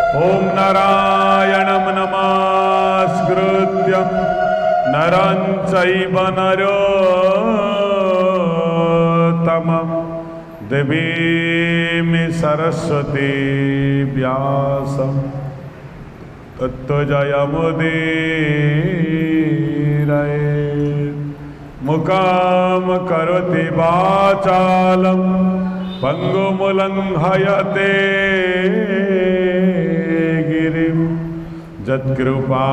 ॐ नारायणं नमस्कृत्य नरं चैव नरोत्तमं देवीं सरस्वती व्यासं ततो जयमुदीरयेत्। मुखं करोति वाचालं पङ्गुमुलङ्घयते गिरिं यत्कृपा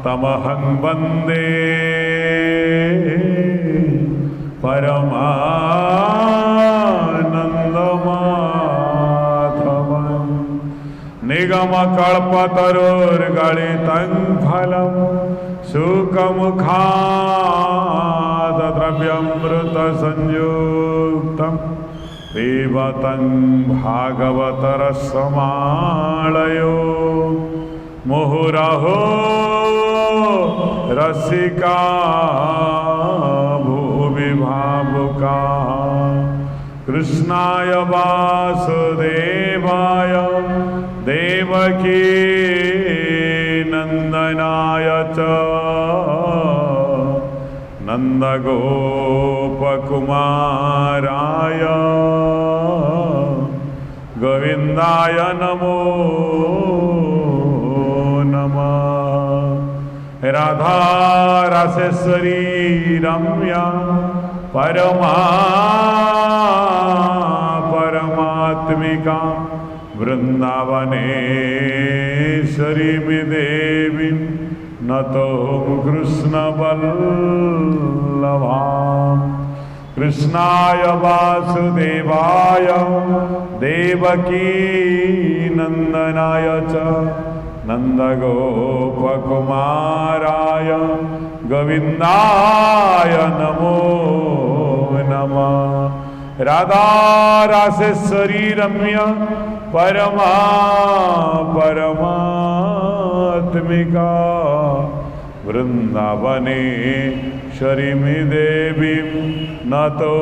तमहं वन्दे परमानन्दमाधवं। निगमकल्पतरोर्गलितं फलं शुकमुखादद्रव्यमृतसंयुक्तं पिबतं भागवतरसमालयो मुहुरहो रसिका भुवि भावुकाः। कृष्णाय वासुदेवाय देवकी नन्दनाय च नन्दगोपकुमाराय गोविन्दाय नमो नमः। राधा रासेश्वरी रम्या परमात्मिका वृन्दावनेश्वरी देवी नतो कृष्णवल्लभां। कृष्णाय वासुदेवाय देवकी नन्दनाय च नन्दगोपकुमाराय गोविन्दाय नमो नमः। राधा रासेश्वरी रम्या परमात्मिका वृन्दावनेश्वरी देवी नतो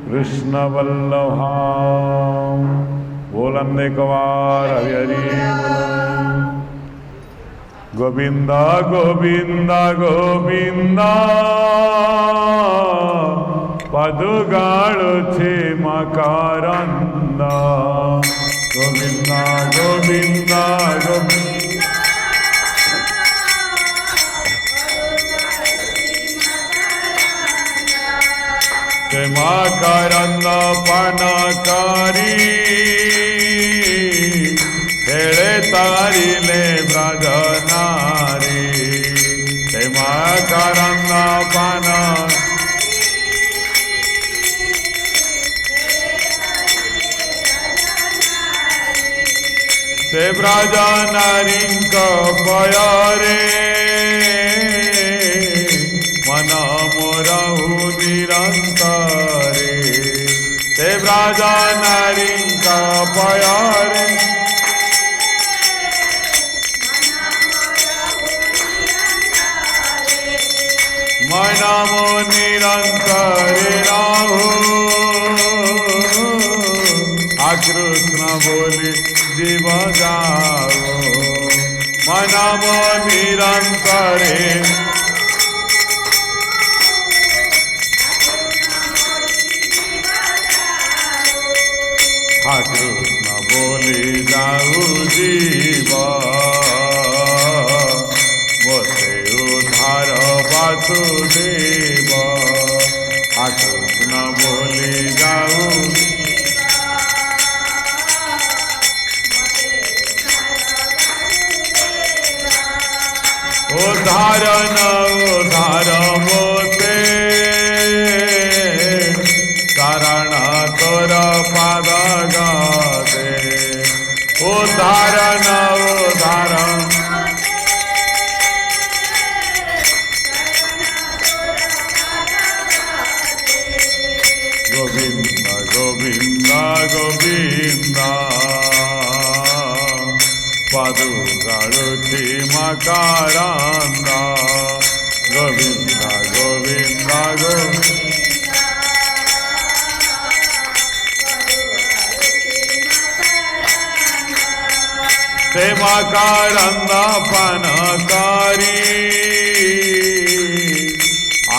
कृष्णवल्लभां। बोलन एक बार हरि गोविंद गोविंद गोविंद पदुगाळुछे मकरंद। गोविंद गोविंद गोविंद मकरंद पनकारी खेळे तारिले ब्रजनारी। मकरंद पन से ब्रजनारींक पयरे मन मोरहु निरंतरे। से ब्रजनारींक पयरे मन मो निरंतरे राहु। कृष्ण बोले जीव जाओ मन मो निरंतरे। कृष्ण बोले जाऊ जीव मोसे उद्धार वासुदेव। कृष्ण बोले जाऊ उद्धारण उद्धार मोते शरण तोर पाद गाते। उद्धारण उद्धारण गोविंद गोविंद गोविंद पदुगाळुछे मकरंद। गोविंद गोविंद गोविंद सेवाकारंदा पानकारी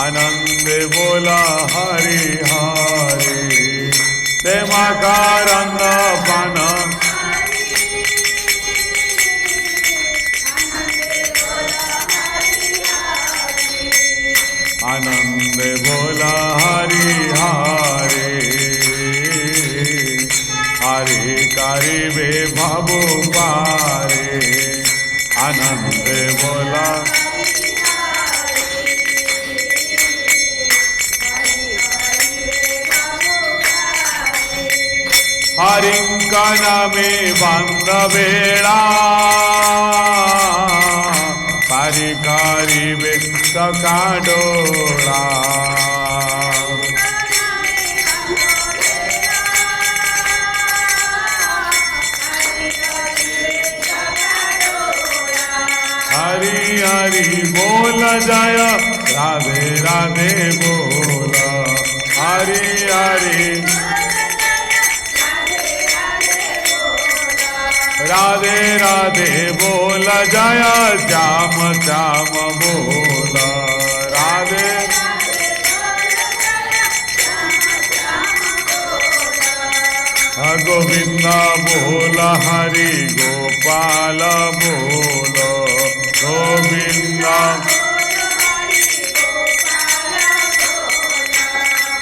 आनंद बोला हरि हरि सेवाकारंदा पान आनंद बोला हरि हरे हरे करिबे भाबो पारे आनंद बोला हरिंका नामे बांधवेड़ा पारी करिबे सका डोरा हरि हरि बोल जय राधे राधे बोल हरि हरि राधे राधे बोल जय श्याम श्याम बोल राधे गोविंद बोल हरि गोपाल बोल गोविंद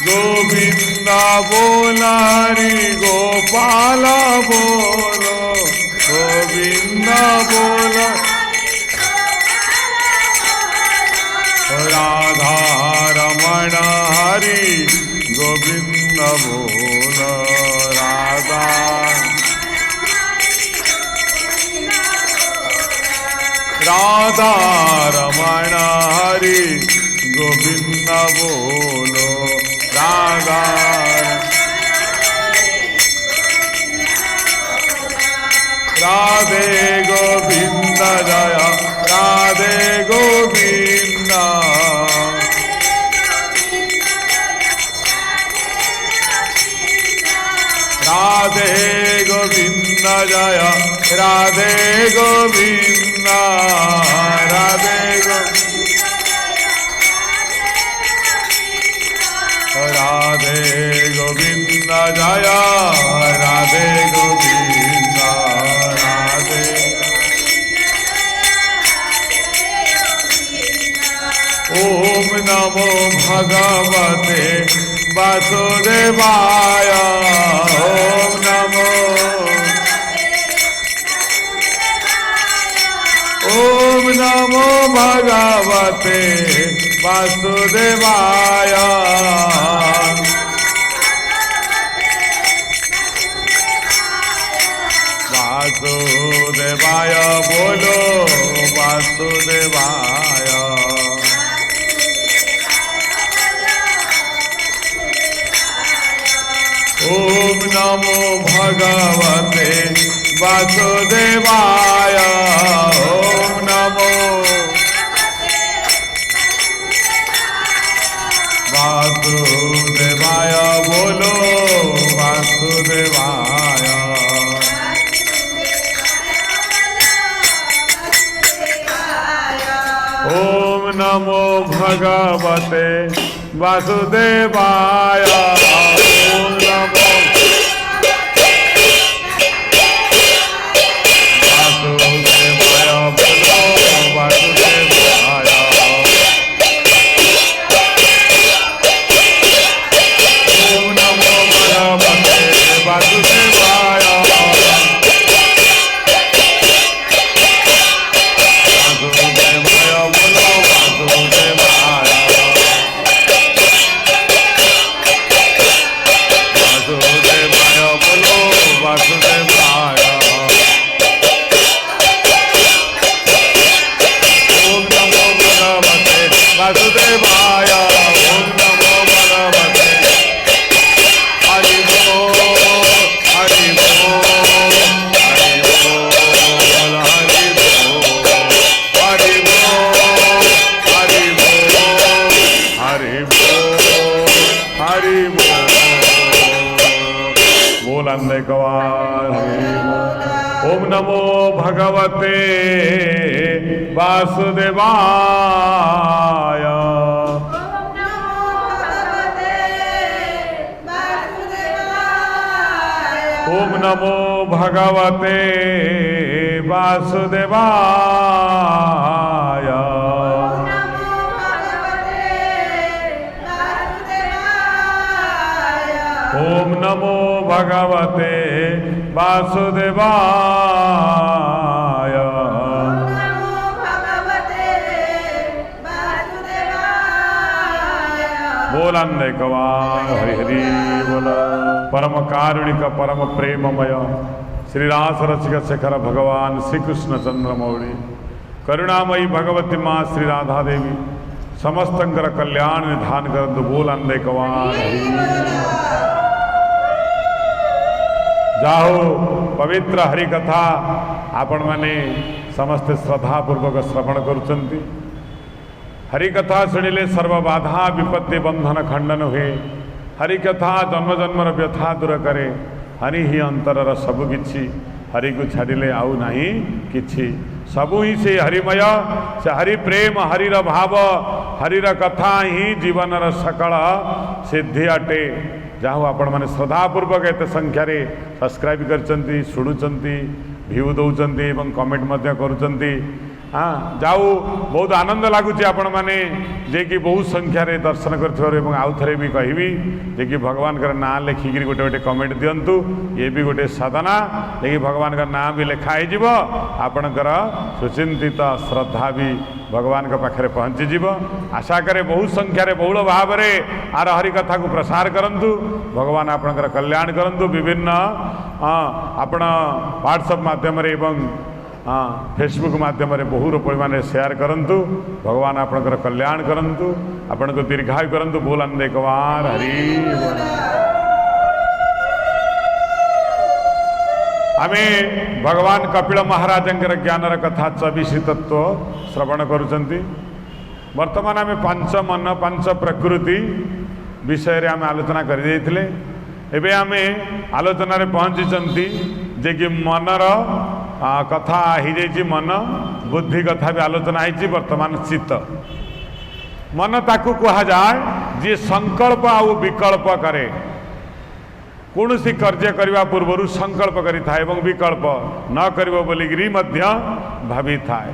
गोविंद बोल हरि गोपाल बोल गोविंद बोल राधा रमण हरि गोविंद बोल राधा राधा रमण हरि गोविंद बोलो राधा राधे गोविंद जय राधे गोविंद राधे गोविंद जय राधे गोविंद राधे राधे गोविंद जय राधे गोविंद राधे ओम नमो भगवते वासुदेवाय ओम नमो ओम नमो भगवते वासुदेवाय वासुदेवाय बोलो वासुदेवाय ओम नमो भगवते वासुदेवाय ओम नमो वासुदेवाय बोलो वासुदेवाय ओम नमो भगवते वासुदेवाय ओम नमो वासुदेवाय बोलो वासुदेवाय ओम नमो भगवते वासुदेवाय वासुदेवाय बोलो वासुदेवाय ओम नमो भगवते वासुदेवाय। ओम नमो भगवते वासुदेवाय। ओम नमो भगवते वासुदेवाय। बोलान्ने कवार हरि हरि बोल। परम कारुणिक परम प्रेममय श्री रास रसिक शेखर भगवान श्री कृष्ण चंद्रमौली करुणामयी भगवती माँ श्री राधा देवी समस्तंकर कल्याण निधान करंतु। बोलान्ने कवार हरि। जाहो पवित्र हरि कथा आपण माने समस्त श्रद्धा पूर्वक श्रवण करुचंती। हरि कथा शुणिले सर्व बाधा विपत्ति बंधन खंडन हुए। हरि कथा जन्म जन्मर व्यथा दूर करे। हरि ही अंतरर सबु किछि। हरि को छाड़िले आउ नाही किछि। सबु ही से हरिमय से हरि प्रेम हरिर भाव हरिर कथा ही जीवनर सकल सिद्धि अटे। जाहो आपण माने श्रद्धापूर्वक एते संख्यार सब्सक्राइब करचंती शुणुचंती व्यू दौचंती एवं कमेंट मध्य करुचंती। हाँ जाऊ बहुत आनंद लगुच आपण मैंने जे कि बहुत संख्यार दर्शन कर आउ थे भी कहबी जे कि भगवान का नाँ लिखिक गोटे गोटे कमेंट दिंतु। ये भी गोटे साधना जे भगवान का नाँ भी लिखाई आपणकर सुचिंतित श्रद्धा भी भगवान के पाखे पहुँचीज। आशा करे बहुत संख्यार बहुल भाव में आर हरि कथा को प्रसार करंतु। भगवान आपणकर कल्याण करंतु। विभिन्न आपण व्हाट्सएप माध्यम एवं फेसबुक माध्यम बहु परिमाण शेयर करंतु। भगवान आपणकर कल्याण करंतु। आपण को दीर्घायु करंतु। बोलान्ने कवार हरि। आमे भगवान कपिल महाराजंकर ज्ञानर कथा 24 तत्व श्रवण करुचंती। वर्तमान आमे पंच मन पंच प्रकृति विषय रे आमे आलोचना कर देथिले। एबे आमे आलोचना रे पहुंचीचंती जे कि मनर कथा ही जाइए। मन बुद्धि कथा भी आलोचना है। वर्तमान चित्त मन ताकू कहा जाए जी संकल्प आउ विकल्प करे। कौन सी कार्य करने पूर्व संकल्प करिथा एवं विकल्प न करिवो बोलिकी मध्य भावी थाए।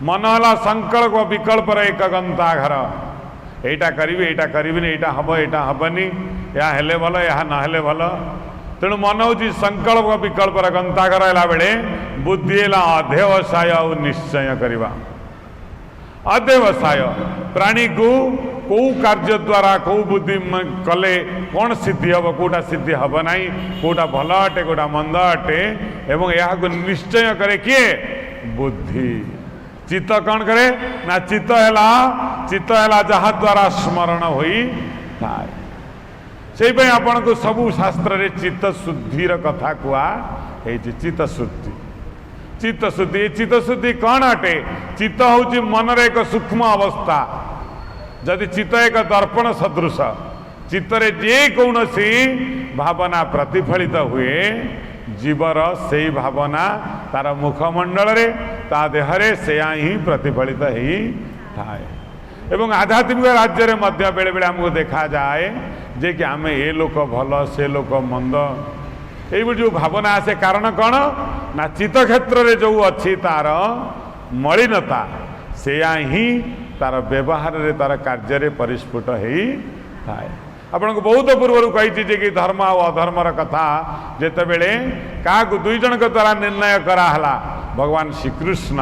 मन है संकल्प विकल्प एक गंताघर। एटा करी एटा करिबिनी एटा हम एटा हबनी या हेले भल या नहेले भल। तेणु मन हूँ संकल्प विकल्प गंताघर है बेले बुद्धि है अध्यवसाय और निश्चय करवा। अध्यवसाय प्राणी को कौ कार्य द्वारा कौ बुद्धि कले कौन सिद्धि हम कौटा सिद्धि हम ना कौटा भल अटे कौटा मंद अटे एवं यह निश्चय करे किए बुद्धि। चित्त कौन करे ना चित्त है जहाँ द्वारा स्मरण होई थाए। से आपण को सबू शास्त्र रे चित्त शुद्धिर कथा कुआ है। चित्त शुद्धि चित्त शुद्धि चित्त शुद्धि कौन अटे। चित्त हूँ मनर एक सूक्ष्म अवस्था। जदि चित्त एक दर्पण सदृश चित्तरे जे कौन सी भावना प्रतिफलित हुए जीवर से भावना तार मुखमंडल रे ता देहरे से ही प्रतिफलित ही थाए। एवं आध्यात्मिक राज्य रे मध्य बेले बेले हमको देखा जाए जे कि आमे ए लोक भल से लोक मंद ये जो भावना आसे। कारण कौन ना चित्त क्षेत्र रे जो अच्छी तार मलिनता से ही तार व्यवहार रे तार कार्य रे परिस्फुट ही थाए। आपन को बहुत पूर्व कही कि धर्म और अधर्मर कथा जिते बेले क्या दुई जन के द्वारा निर्णय कराला। भगवान श्रीकृष्ण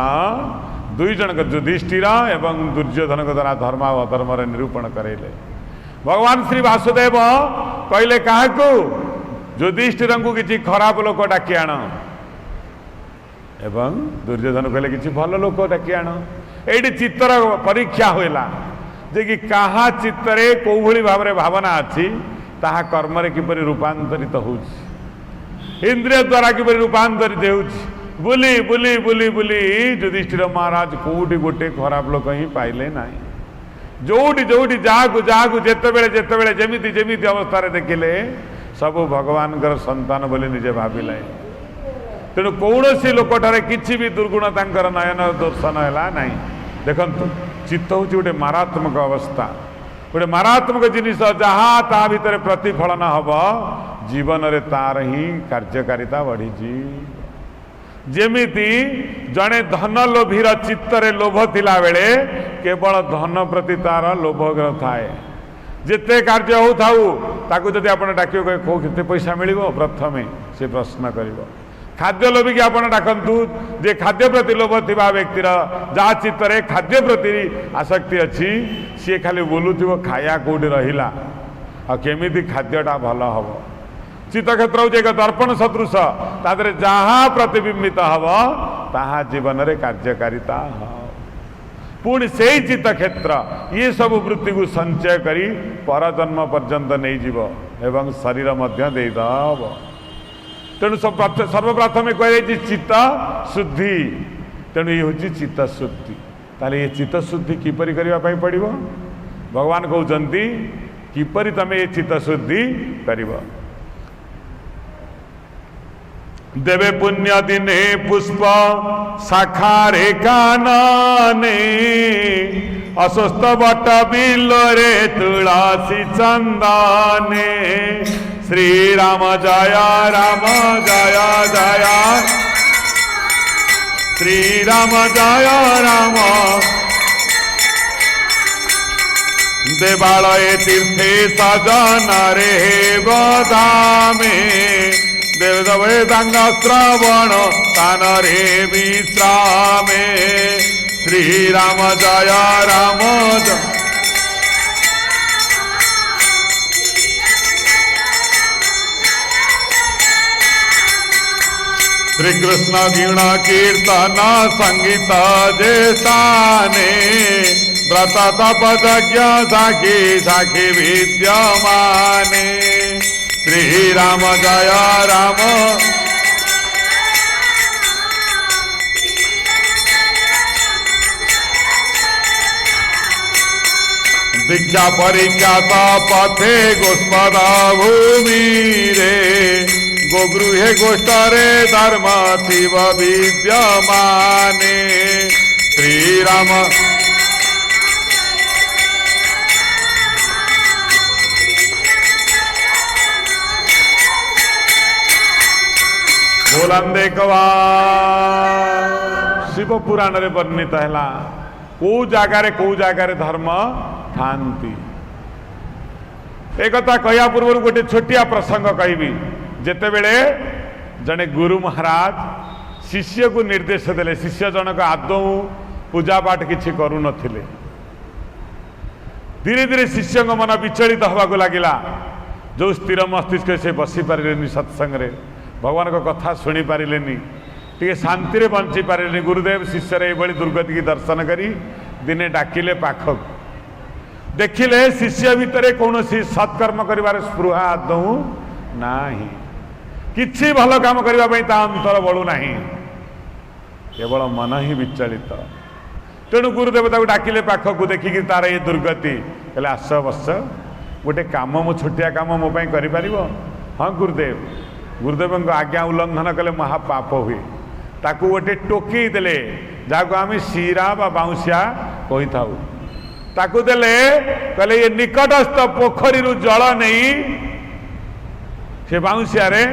दुई जन युधिष्ठिर एवं दुर्योधन के द्वारा धर्म और अधर्म निरूपण करेले। भगवान श्री वासुदेव कहले क्या युधिष्ठिर को किसी खराब लोक डाकी आण एवं दुर्योधन कहले किसी भल लोक डाकी आण। ये चित्तर परीक्षा होइला जे कि कहा चित्तरे कौ भली भाव भावना अच्छी ताहा कर्म किपरि रूपांतरित होउछि। इंद्रिय द्वारा किपरि रूपांतरित होउछि। बुली बुली बुली बुली युधिष्ठिर महाराज कोठी गोटे खराब लोक ही पाइले नाही। जोटी जोटी जाकु जाकु जेते बेले जेमिति जेमिति अवस्था देखिले सब भगवान संतान बोली निजे भाविले। तेणु कौन सी लोकठारे किसी भी दुर्गुण तांकर नयन दर्शन है ना। देखु चित्त हूँ गोटे मारात्मक अवस्था, गोटे मारात्मक जिनिस जहाँ ता भितर प्रतिफलन हम जीवन रे तार ही कार्यकारिता बढ़ी। जेमिति जड़े धन लोभीर चित्तरे लोभ थिला बेले केवल धन प्रति तार लोभ थाए। जिते कार्य हो थाऊ ताकू जदि आप डाक केते पैसा मिल प्रथमे से प्रश्न कर। खाद्य लोभी की आप डाकतु जे खाद्य प्रति लोभ थिबा व्यक्तिर जहाँ चित्तरे खाद्य प्रति आसक्ति अच्छी सी खाली बोलुव खाया कौटी रहा आ केमिति खाद्यटा भल हम। चित्तक्षेत्र हूँ एक दर्पण सदृश तादरे जहाँ प्रतिबिंबित हम ताहा जीवन रे कार्यकारिता हम। पुणी से ही चित्तक्षेत्र ये सब वृत्ति को संचय करी परजन्म पर्यंत नहीं जीव एवं शरीर मध्य देदब। तेणु सर्वप्रथमे कह चित्त शुद्धि। तेणु ये हूँ चित्त शुद्धि। ताले ये चित्त शुद्धि किपरि करने पड़ो भगवान कहते किपरि तमे ये चित्त शुद्धि करिव। देवे पुण्य दिने पुष्प शाखारे कानने अस्वस्थ बट बिलोरे तुलसी चंदने श्री राम जय जय श्री राम जय राम देवालय तीर्थे सजन रे बदामे देव वेदांग श्रवण तान रे विश्रामे श्री राम जय राम श्री कृष्ण गुण कीर्तन संगीत जेताने व्रत तप यज्ञ साखी साखी विद्यमाने श्री राम जय राम दीक्षा परीक्षा पथे गोस्पद भूमि रे गोगृहे गोष्ठरे धर्म शिव विद्यमाने श्री राम बोलंदे शिव पुराण रे वर्णित है कौ जगार धर्म थांती। एक कहया पूर्व गोटे छोटिया प्रसंग कहबी जेते बेले जने गुरु महाराज शिष्य को निर्देश देले। शिष्य जनक आदौ पूजा पाठ किछि करू नथिले। धीरे धीरे शिष्य मन विचलित हवा लगिला। जो स्थिर मस्तिष्क से बसी पारे सत्संग रे भगवान को कथा शुणी पारे टे शांति रे बंची पारे। गुरुदेव शिष्य ये दुर्गति की दर्शन करी दिने डाकिले पाखक देखिले शिष्य भितर कौन सत्कर्म कर स्पृहा आदौ नाही किछि भल काम करने अंतर बलू नाही केवल मन ही विचलित। तेणु गुरुदेव डाकिले पाखक देखिकी तार ये दुर्गति कहले आस बस गोटे काम मो छोटिया काम मो कर हाँ गुरुदेव। गुरुदेव आज्ञा उल्लंघन कले महापाप हुए। ताकू गोटे टोकी देले जहाँ आम शिरा बा बाउंसिया कही था ताकू देले कहले ये निकटस्थ पोखरी जल नहीं से बाउंसिया रे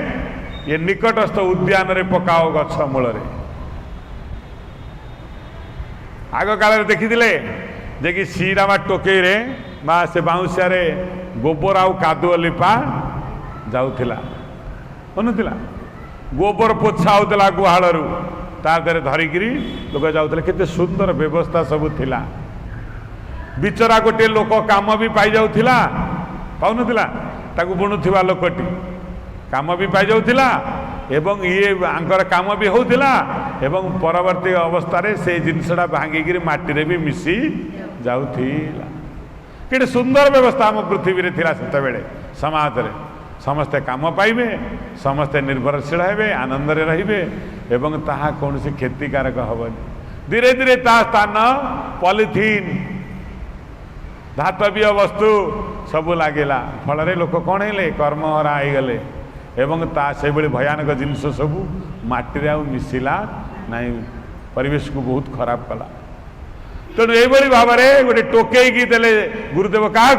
ये निकटस्थ उद्यान रे पकाओ गछ मूल रे। आग काल देखिथिले जे कि शिरा बा टोके रे बा से बाउंसिया रे गोबर आउ कादुओ लिपा जाउथिला अनुला गोबर पोछा होता गुहाल तार धरिकी लोक जाऊे केते सुंदर व्यवस्था सब थिला। बिचरा गोटे लोक काम भी पाई जाउथिला पाउनथिला ताकू बुणुथिबा लोकटी काम भी पाई जाउथिला एवं ये आंकर काम भी होउथिला एवं परवर्ती अवस्था रे से जिनसडा भांगी माटी रे भी मिसी जाउथिला। केते सुंदर व्यवस्था हम पृथ्वी रे थिला सेते बेले समाज रे समस्ते काम पाइबे समस्ते निर्भरशील हेबे आनंद रे रहिबे एवं ताहा कौन सी क्षतिकारक हबनी। धीरे धीरे ता स्थान पॉलिथीन धातव्य वस्तु सब लगिला फल लोक कौन है कर्महरा गले एवं ता से भयानक जिनस सबू माटी आ मिसिला नहीं, परिवेश को बहुत खराब कला। तेणु ये भाव में गोटे टोकई देले गुरुदेव क्या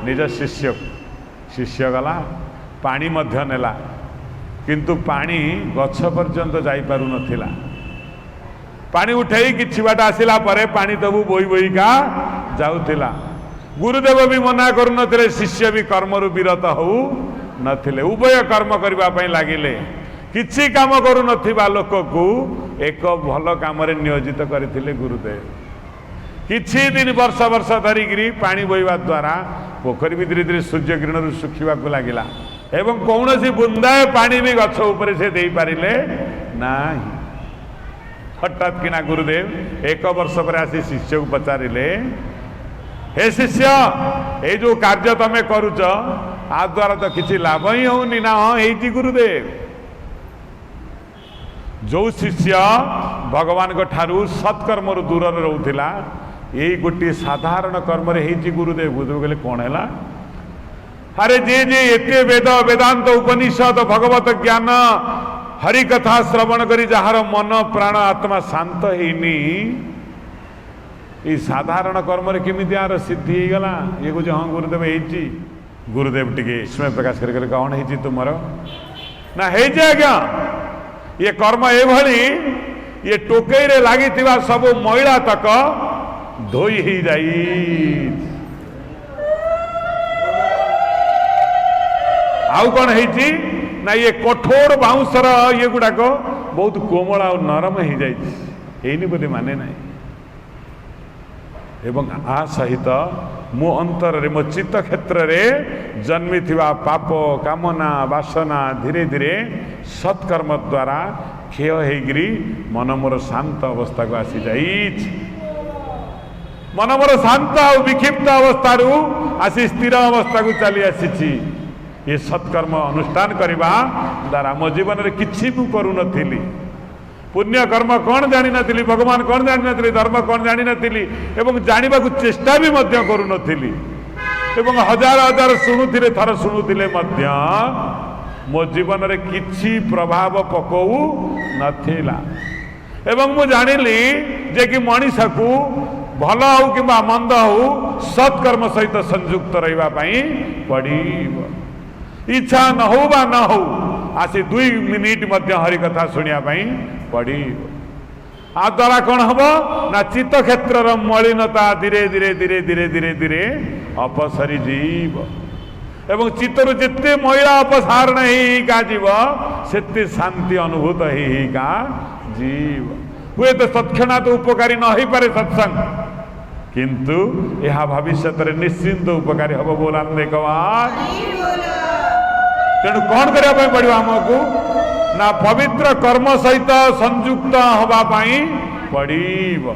निज शिष्य को, शिष्य गला पानी मध्य नेला किंतु पानी गछ पर्यंत जापारू नथिला। पानी उठे कि बाट आसला पानी तबु बोई बोईका जाऊला। गुरुदेव भी मना करुनथिले, शिष्य भी कर्मरु विरत हो नथिले, उभय कर्म करने लगिले। किछि काम करू नथिबा लोक को एक भल काम रे नियोजित करथिले गुरुदेव। किछि दिन वर्ष वर्ष धरिकी पानी बोईवा द्वारा पोखरी भी धीरे धीरे सूर्य किरण सुखिबा को लागिला एवं कौन सी बुंदाए पानी भी गछ ऊपर से दे पारिले नाही। हठात किना गुरुदेव एक वर्ष पर आसी शिष्य को पचारिले, हे शिष्य ये जो कार्य तमे करूच आ द्वारा तो किसी लाभ ही होनी ना। हाँ ये गुरुदेव, जो शिष्य भगवान को ठारू सत्कर्म दूर रोला यही गोटे साधारण कर्म रे गुरुदेव। गुरुदेव कहले कौन है? अरे जे जे एते वेद वेदांत उपनिषद भगवत ज्ञान हरि कथा श्रवण करी जार मन प्राण आत्मा शांत हैनी, ये साधारण कर्म रे केमिति आर सिद्धि हो गला? ये कुछ हाँ गुरुदेव है। गुरुदेव टिके स्मय प्रकाश करके कौन है तुमर ना है आज्ञा ये कर्म एभली ये टोकई रे लगी सब मैला तक धोई ही जाई। आउ कौन है ना ये कठोर बाउंसर ये गुड़ाक बहुत कोमल आ नरम हो जाइए बोली माने ना। एवं आ सहित मो अंतर रे मो चित्त क्षेत्र रे जन्मी थिबा पाप कामना वासना धीरे धीरे सत्कर्म द्वारा क्षय होगी मन मोर शांत अवस्था को आसी जाइछ। मन मोर शांत और विक्षिप्त अवस्था आसी स्थिर अवस्था को चली आसी। ये सत्कर्म अनुष्ठान करने द्वारा मो जीवन में किसी भी करू नथिली। पुण्य कर्म कौन जानी नथिली, भगवान कौन जानी नथिली, धर्म कौन जानी नथिली एवं जानिबा को चेष्टा भी मध्य करू नथिली। एवं हजार हजार शुणुथिले थर शुणुथिले मध्य मो जीवन में किसी प्रभाव पकऊ नथिला। एवं मु जानिली जे कि मनीष को भल हो कि मंद हो सत्कर्म सहित संयुक्त रहिबा पई पड़िबो। इच्छा न हो बा न हो आसी 2 मिनिट मध्य हरि कथा सुनिया पई पड़िबो। आ द्वारा कौन हम ना चित्त क्षेत्र मलिनता धीरे धीरे धीरे धीरे धीरे धीरे अपसरी जीव एवं चित्तर जिते मैला अपसारण का जीव से शांति अनुभूत का जीव। हुए तो तत्क्षणा तो उपकारी न हो पारे सत्संग, किंतु यह भविष्य में निश्चिंत उपकारी हम बोला देखवार। तेणु कौन करने पड़ो आमको ना पवित्र कर्म सहित संयुक्त होगापाई पड़ो।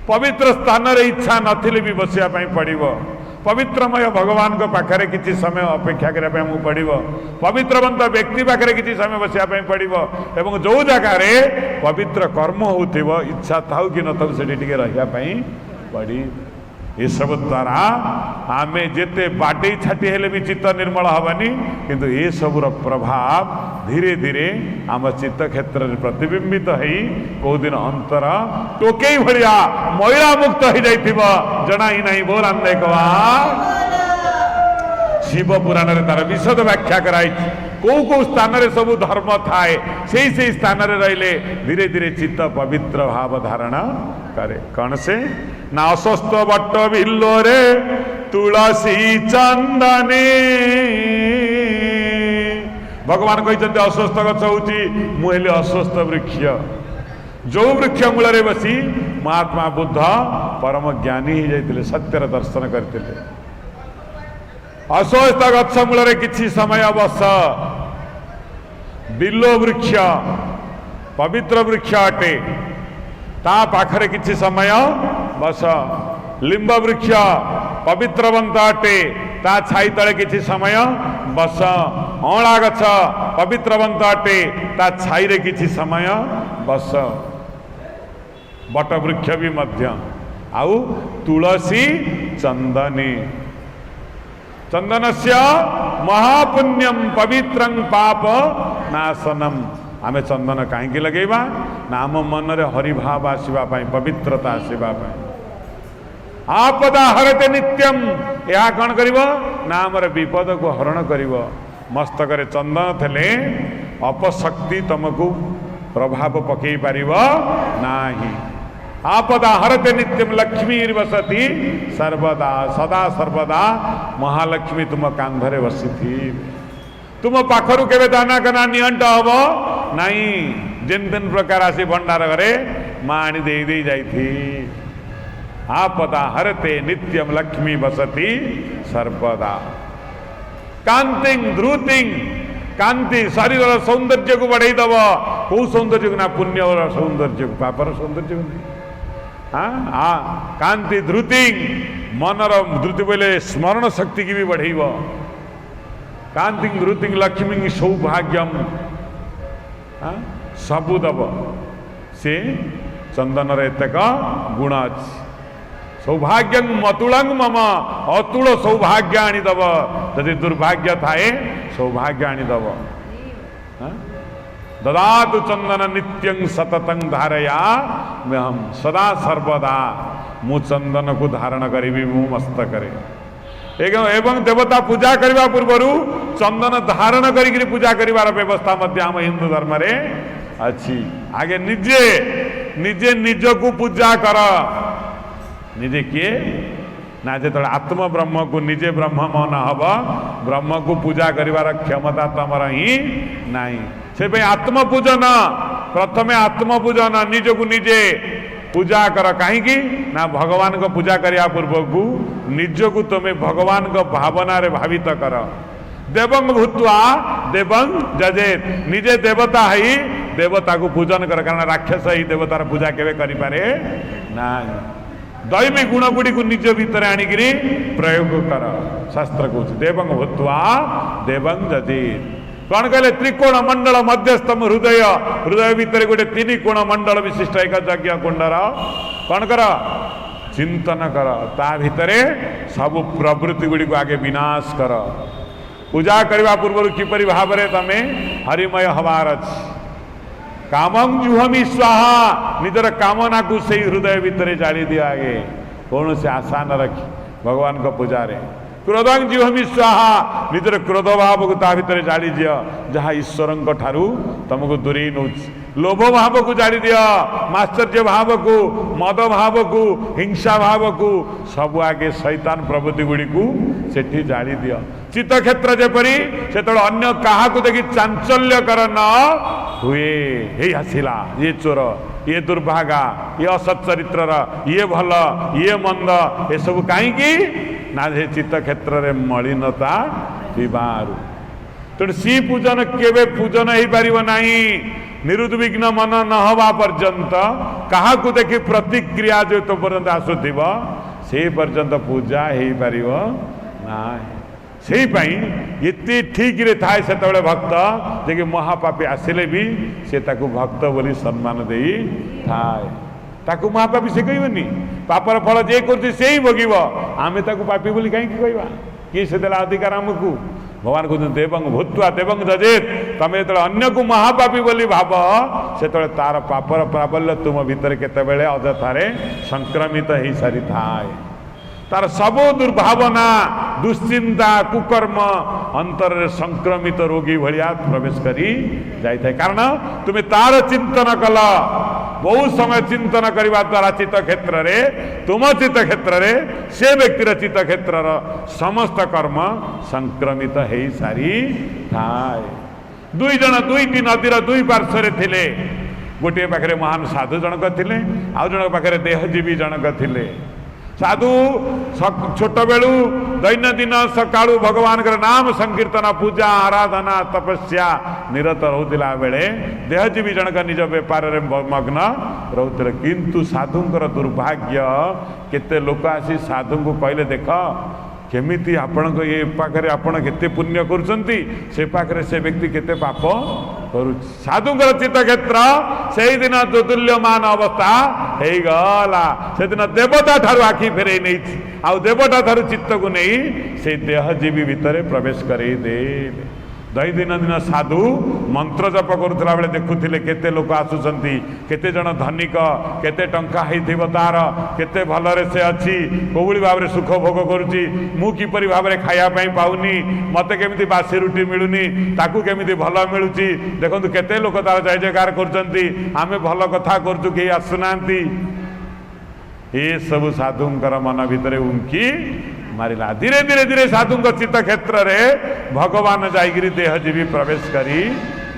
पवित्र स्थान रे इच्छा नथिले भी बसिया पड़ो। पवित्रमय भगवान को पाखरे किसी समय अपेक्षा करने पड़ो। पवित्रवंत व्यक्ति पाखरे किसी समय बसिया पड़ो एवं जो जगार पवित्र कर्म हो इच्छा थाउ कि न से रही पड़ी। ये सब द्वारा आम जिते बाटे छाटी हेले भी चित्त निर्मल हवानी, किंतु ये सबूर प्रभाव धीरे धीरे आम चित्त क्षेत्र में प्रतिबिंबित हो कौ दिन अंतर टोकई भाया मैला मुक्त हो जाइथिबो जना ही नहीं। बोल शिव पुराण रे तार विशद व्याख्या कराई कौ स्थान रे सब धर्म थाए से स्थान रे रहिले धीरे धीरे चित्त पवित्र भाव धारण करे। कौन से ना अस्वस्थ बट्ट भिल्लो रे तुलसी चंदने। भगवान कहते अस्वस्थ गछ होची मुहेले अस्वस्थ वृक्ष। जो वृक्ष मूल रे बसी महात्मा बुद्ध परम ज्ञानी ही जाइतिले, सत्यर दर्शन करते। अस्वस्थ गछ मूल रे किछि समय बस। बिल्लो वृक्ष पवित्र वृक्ष अटे, ता पाखरे किछि समय बस। लिंब वृक्ष पवित्रवंत अटे, ता छाई तले किछि समय बस। अँला गछ पवित्रवंत अटे, ता छाई रे किछि समय बस। बट वृक्ष भी मध्य आउ तुलसी चंदनी। चंदनस्य महापुण्यम पवित्रं पाप नाशनम। आमे चंदन कहीं लगेबा ना आम मन रे हरि भाव आसवा पवित्रता आसवा। आपदा हरते नित्यम यह कौन करिवो ना आमर विपद को हरण करिवो। मस्तक रे चंदन थले अपशक्ति तुमको प्रभाव पकई पारिबो नाही। आपदा हरते नित्यम लक्ष्मी वसती सर्वदा सदा सर्वदा महालक्ष्मी तुम कांधरे बसी थी। तुम पाखरु केवे दाना कना नियंट हम नाई। जिन दिन प्रकार आसी भंडार घरे माँ आनी दे दे जाई थी। आपदा हरते नित्यम लक्ष्मी बसती सर्वदा। कांतिंग ध्रुतिंग कांति शरीर सौंदर्य को बढ़ाई दब। कौ सौंदर्य को ना पुण्य सौंदर्य को पापर सौंदर्य को नहीं। हाँ कांति ध्रुतिंग मनर ध्रुति बोले स्मरण शक्ति की भी बढ़ेब। कांति ध्रुतिंग लक्ष्मी सौभाग्यम सबू दब। से चंदन एतक गुण अच्छी। सौभाग्य मतुलंग मम अतुल सौभाग्य आनीदब। यदि दुर्भाग्य थाए सौभाग्य आनीदब। ददातु चंदन नित्यं सततं धारया में हम सदा सर्वदा मु चंदन को धारण करी मु मस्तकरे। एवं देवता पूजा करने पूर्वर चंदन धारण करी पूजा करिवार व्यवस्था मध्य आम हिंदू धर्म रे अच्छी। आगे निजे निजे निज को पूजा कर। निजे किए ना जो आत्म ब्रह्म को निजे ब्रह्म मन हब ब्रह्म को पूजा करिवार क्षमता तमर ही नहीं। से पे आत्म पूजन प्रथमे आत्म पूजन निज को निजे पूजा कर। कहीं ना भगवान को पूजा करिया पूर्व को निज को तुम्हें भगवान को भावना रे भावित कर। देवंग भूत्वा देवंग जजेत। निजे देवता है देवता को पूजन कर। कारण राक्षस ही देवतार पूजा केवे करि पारे ना। दैवी गुण गुड़ी को निज भीतर आनिकी प्रयोग कर। शास्त्र कौच देवंग भूत्वा देवंग जजेत। कौन कहले त्रिकोण मंडल मध्यस्थम हृदय। हृदय भीतर गोटे 3 कोण मंडल विशिष्ट एक यज्ञ कुंडर कौन कर चिंतन कर। ता भितरे सब प्रवृत्ति गुड़ी को आगे विनाश कर। पूजा करने पूर्व किपरि भाव में तमें हरिमय हबार अच्छी। कामं जुहमी स्वाहा निजर कामना को से हृदय भीतर जाली दिया। आगे कौन से आशा न रखी भगवान को पूजा रे। क्रोधं जुहमी स्वाहा निजर क्रोध भाव को ता भीतर जाली दिया जहाँ ईश्वर ठारू तुमको दूरी नौ। लोभ भाव को जाली दिया माश्चर्य भाव को मद भाव को हिंसा भाव को सब आगे शैतान प्रवृत्ति गुड़ी को सेठी जाली दिया। चित्त क्षेत्र जेपरी से अन्य क्या देखी चांचल्य कर न हुए। हे आसिला ये चोर ये दुर्भागा ये असत चरित्र ये भल ये मंद ये सब कहीं ना चित्त क्षेत्र रे मलिनता थिबारु। तेणु सी पूजन केवे पूजन हो पार नहीं। निरुद्विग्न मन न हवा पर्यंत क्या देखी प्रतिक्रिया जो तो पर्यंत आसुथिब से पर्यंत पूजा हो पार ना। से ये ठीक रे थाए से भक्त जे महापापी आसिले भी से ताकू भक्त बोली सम्मान दे थाए। ताकू महापापी से कहबनी पापर फल जे कर से ही भोग। आमे ताकू पापी बोली कहीं कहवा किए से देला अधिकार आमको। भगवान कहते देवंग भूत्वा देवंग जजेत। तमें जो अन्य को महापापी बोली भाव से तार पापर प्राबल्य तुम भीतर केतेबेले अजथारे संक्रमित हो सारी थाए। तार सबो दुर्भावना दुश्चिंता कुकर्म अंतर संक्रमित रोगी भलिया प्रवेश करी जाए। कारण तुम्हें तार चिंतन कल बहुत समय चिंतन करने द्वारा चित्त क्षेत्र रे तुम चित्त क्षेत्र रे से व्यक्तिर चित्त क्षेत्र समस्त कर्म संक्रमित हो सारी थाए। दुई जन दुईटी नदीर दुई पार्श्व थिले। गोटे पाखे महान साधु जनक थिले आउ जन पाखे देहजीवी जनक थिले। साधु छोट बेलू दैनंदिन सकाळू भगवान नाम संकीर्तन पूजा आराधना तपस्या निरत रोला बेले देहजीवी जनक निज बेपार रे मग्न रोते। किंतु साधुंकर दुर्भाग्य केते लोक आसी साधु को कहले देख केमिति आपण को ये पाखरे आपण केते पुण्य करुचंती से पाखरे से व्यक्ति केते पाप करू। साधुंकर चित्त क्षेत्र से दिन दोदुल्यमान अवस्था हो गला। से दिन देवता ठारू आखि फेरे नहीं आउ देवटा ठारू चित्त को नहीं से देहजीवी भितर प्रवेश करे दे दैदिन दिन साधु मंत्र जप करुला बेले देखुले केते लोक आसुचंती केते जन धनिक केते टंका हेइथिबो तार केते भलरे से अछि कोबुली भाव रे सुख भोग करूची मु किपरि भाव रे खाया पई पाउनी मते केमिति बासी रुटी मिलुनी ताकू केमिति भल मिलुची देखंतु केते लोक तार जय जयकार करचंती आमे भल कथा करचु के आसुनांती ए सब साधुंकर मन भितरे उंकी मारिला धीरे धीरे धीरे साधु चित्त क्षेत्र रे भगवान जाइगिरी देहजीवी प्रवेश करी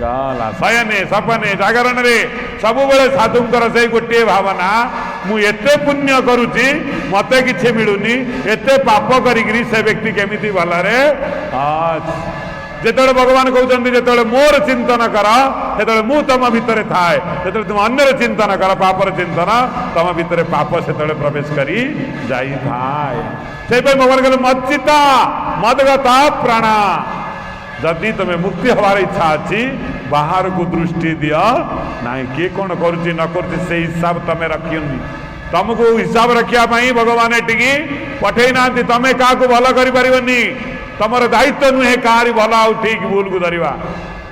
गला शयने सपने जागरण रे सब बेले साधुंकर से गोटे भावना मु एते पुण्य करूची मते किछि मिलुनी एते पाप करिगिरी से व्यक्ति केमिति भला रे जेतले भगवान कहते जेतले मोर चिंतन कर सेतले मु तम भितर थाए जेतले तुम अन्यर चिंतन कर पापर चिंतन तम भितर पाप सेतले प्रवेश करी जाई थाए से भगवान कहले मच्चिता मदगता प्राण जदि तुम्हें मुक्ति हबार इच्छा अच्छी बाहर को दृष्टि दिया नाई किए कौन करुच्ची न करुच्ची से हिसाब तमें रखियोनी तुमको हिसाब रखा भगवान एटिकी पठे ना तमें क्या भल करी तमर दायित्व नुहे कहारी भल आउ ठीक भूल को धरवा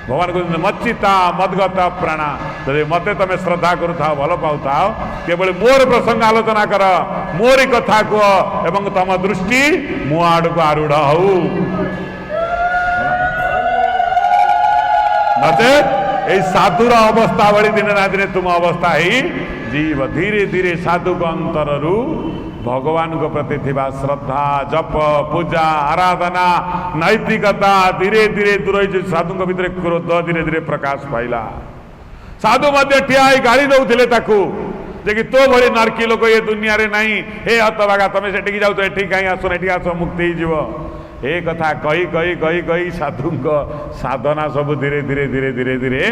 भगवान कहते मच्चिता मदगता प्राण जब मते तमें श्रद्धा करुता भल पाऊता केवल मोर प्रसंग आलोचना कर मोरी कथा कह एवं तम दृष्टि मो आड़ को आरूढ़ हो नचे साधुर अवस्था भली दिने ना दिने तुम अवस्था ही जीव धीरे धीरे साधु अंतर भगवान को प्रति थिबा श्रद्धा जप पूजा आराधना नैतिकता धीरे धीरे दूर साधु भितर क्रोध धीरे धीरे प्रकाश पाइला साधु मध्य ठिया गाड़ी दौले जे तो भली नरकी लोक ये दुनिया रे नहीं हे हतभागा तमें से जाऊ एठी कहीं आसो एठी आस मुक्ति जीव ए कथा कही कही कही कही साधु साधना सब धीरे धीरे धीरे धीरे धीरे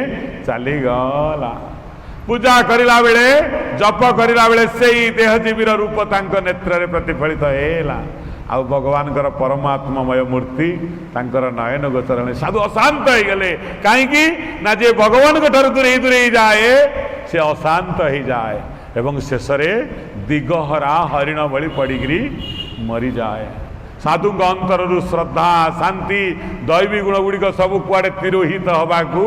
चली गला पूजा करिला बेले जप करिला बेले से देहजीवीर रूप तांक नेत्र रे प्रतिफलित हेला आउ भगवान परमात्मामय मूर्ति तांकर नयन गोचर साधु अशांत हो गले कहीं ना जे भगवान को ठार दूरे दूरे जाए से अशांत हो जाए एवं शेष दिगहरा हरिण भली पड़िकी मरी जाए साधु अंतर श्रद्धा शांति दैवी गुण गुड़िक सब कुआडे तिरोहित हवाकू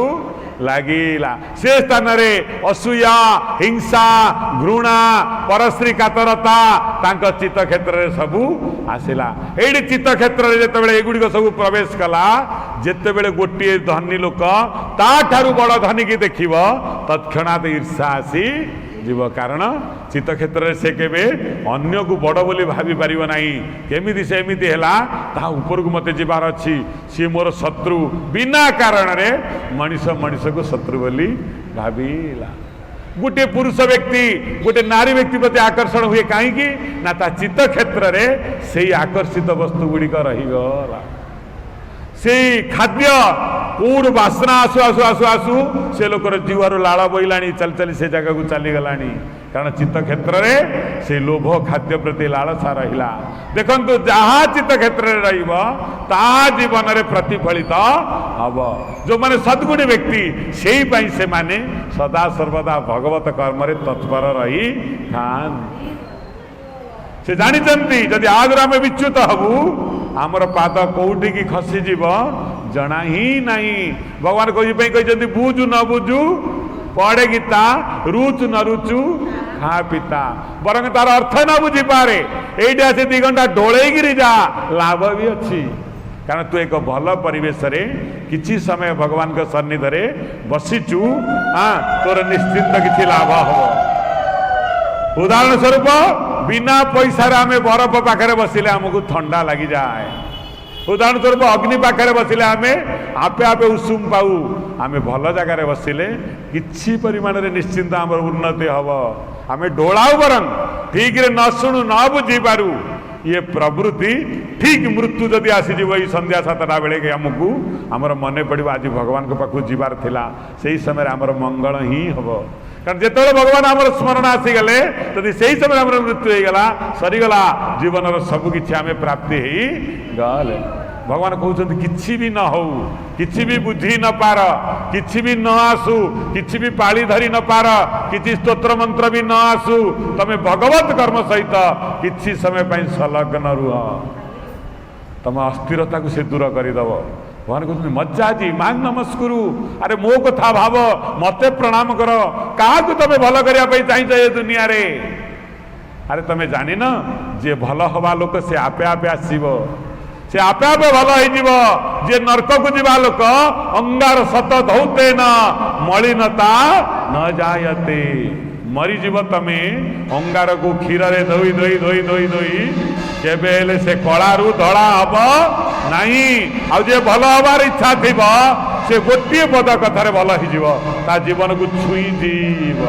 लगिला से स्थान रे असूया हिंसा घृणा परश्री कातरता तांक चित्त क्षेत्र रे सबू आसिला एडी चित्त क्षेत्र रे जेतेबेले एगुड़िक सब प्रवेश कला जेतेबेले गोटे धनी लोक ता ठारू बड़ धनी की देखिबो तत्क्षणात ईर्षा आसी जीव कारण चित्त क्षेत्र से केबे अन्य को बड़ बोली भाभी पारिबो नाही केमिति सेमिति हैला ता ऊपर को मते जीवार अछि सी मोर शत्रु बिना कारण रे मनीष मनीष को शत्रु बोली भावीला गोटे पुरुष व्यक्ति गोटे नारी व्यक्ति प्रति आकर्षण हुए कहीं ना ता चित्त क्षेत्र रे से आकर्षित वस्तु गुड़िक रहीगला से खाद्य कौड़ बासना आसु आसु आसु आसु से लोकर जीवर लाड़ बोईलाणी चल चली से जगह को चली गलानी कारण चित्त क्षेत्र रे से लोभ खाद्य प्रति लालसा रहिला देखंतु जहाँ चित्त क्षेत्र रे रहिबो ता जीवन रे प्रतिफलित हब जो माने सद्गुणी व्यक्ति सेही पई से माने सदा सर्वदा भगवत कर्म रे तत्पर रही खान से जानी जदि आगरा में विच्युत हबू आमर पाद कौटी की खसी जीव जना ही नहीं भगवान कहते बुझु न बुझु पढ़े गीता रुचु न रुचु खा पिता बरंग तार अर्थ न बुझी पारे एटा से 2 घंटा डोलेगिरी जा लाभ भी अच्छी कारण तू एक भल परिवेश रे किछि समय भगवान के सन्निध रे बसीचु तोर निश्चिंत किछि लाभ हो उदाहरण स्वरूप बिना पैसा आम बरफ पाखे बसिले आमको ठंडा लगी जाए उदाहरण स्वरूप अग्नि पाखे बसिले आम आपे आपे उषुम पाऊ आम भल जगार बसिले किछि परिमाण रे निश्चिंत आम उन्नति हम आम डोलाऊ बरं ठीक रे न शुणु न बुझी पारू ये प्रवृत्ति ठीक मृत्यु जदि आसीज संध्या 7टा बेले आमको आमर मन पड़ो आज भगवान के पाखु जीवार थिला से समय आमर मंगल ही हम कारण जिते भगवान आम स्मरण आसीगले जदि से समय आम मृत्यु हो गला सरीगला जीवन सबकि आम प्राप्ति हो गले भगवान कहते किसी भी न हो, किसी भी बुद्धि न पार, किसी भी न आसू, किसी भी पाली धरी न पार, किसी स्तोत्र मंत्र भी न आसू, तमे भगवत कर्म सहित किसी समय पर संलग्न रुह, तुम अस्थिरता को से दूर करदेव। भगवान कहते मज्जा जी मांग नमस्कुरु, अरे मो कथा भाव, मते प्रणाम कर, क्या तुम भल करने चाहिए ये दुनिया रे। अरे तुम जानी न जे भल हवा लोक से आपे आपे आसव, से आपे आपे भल हो। जे नरक को जीवा लोक अंगार सत धौते न मलिनता न जायते, मरीजीव तमे अंगार को क्षीर रे धोई धोई धोई धोई धोई केबे से कलारू धड़ा हम नहीं। आ जे भल हबार इच्छा थी से गोटे पद कथार भल हो जीवन को छुई जीव।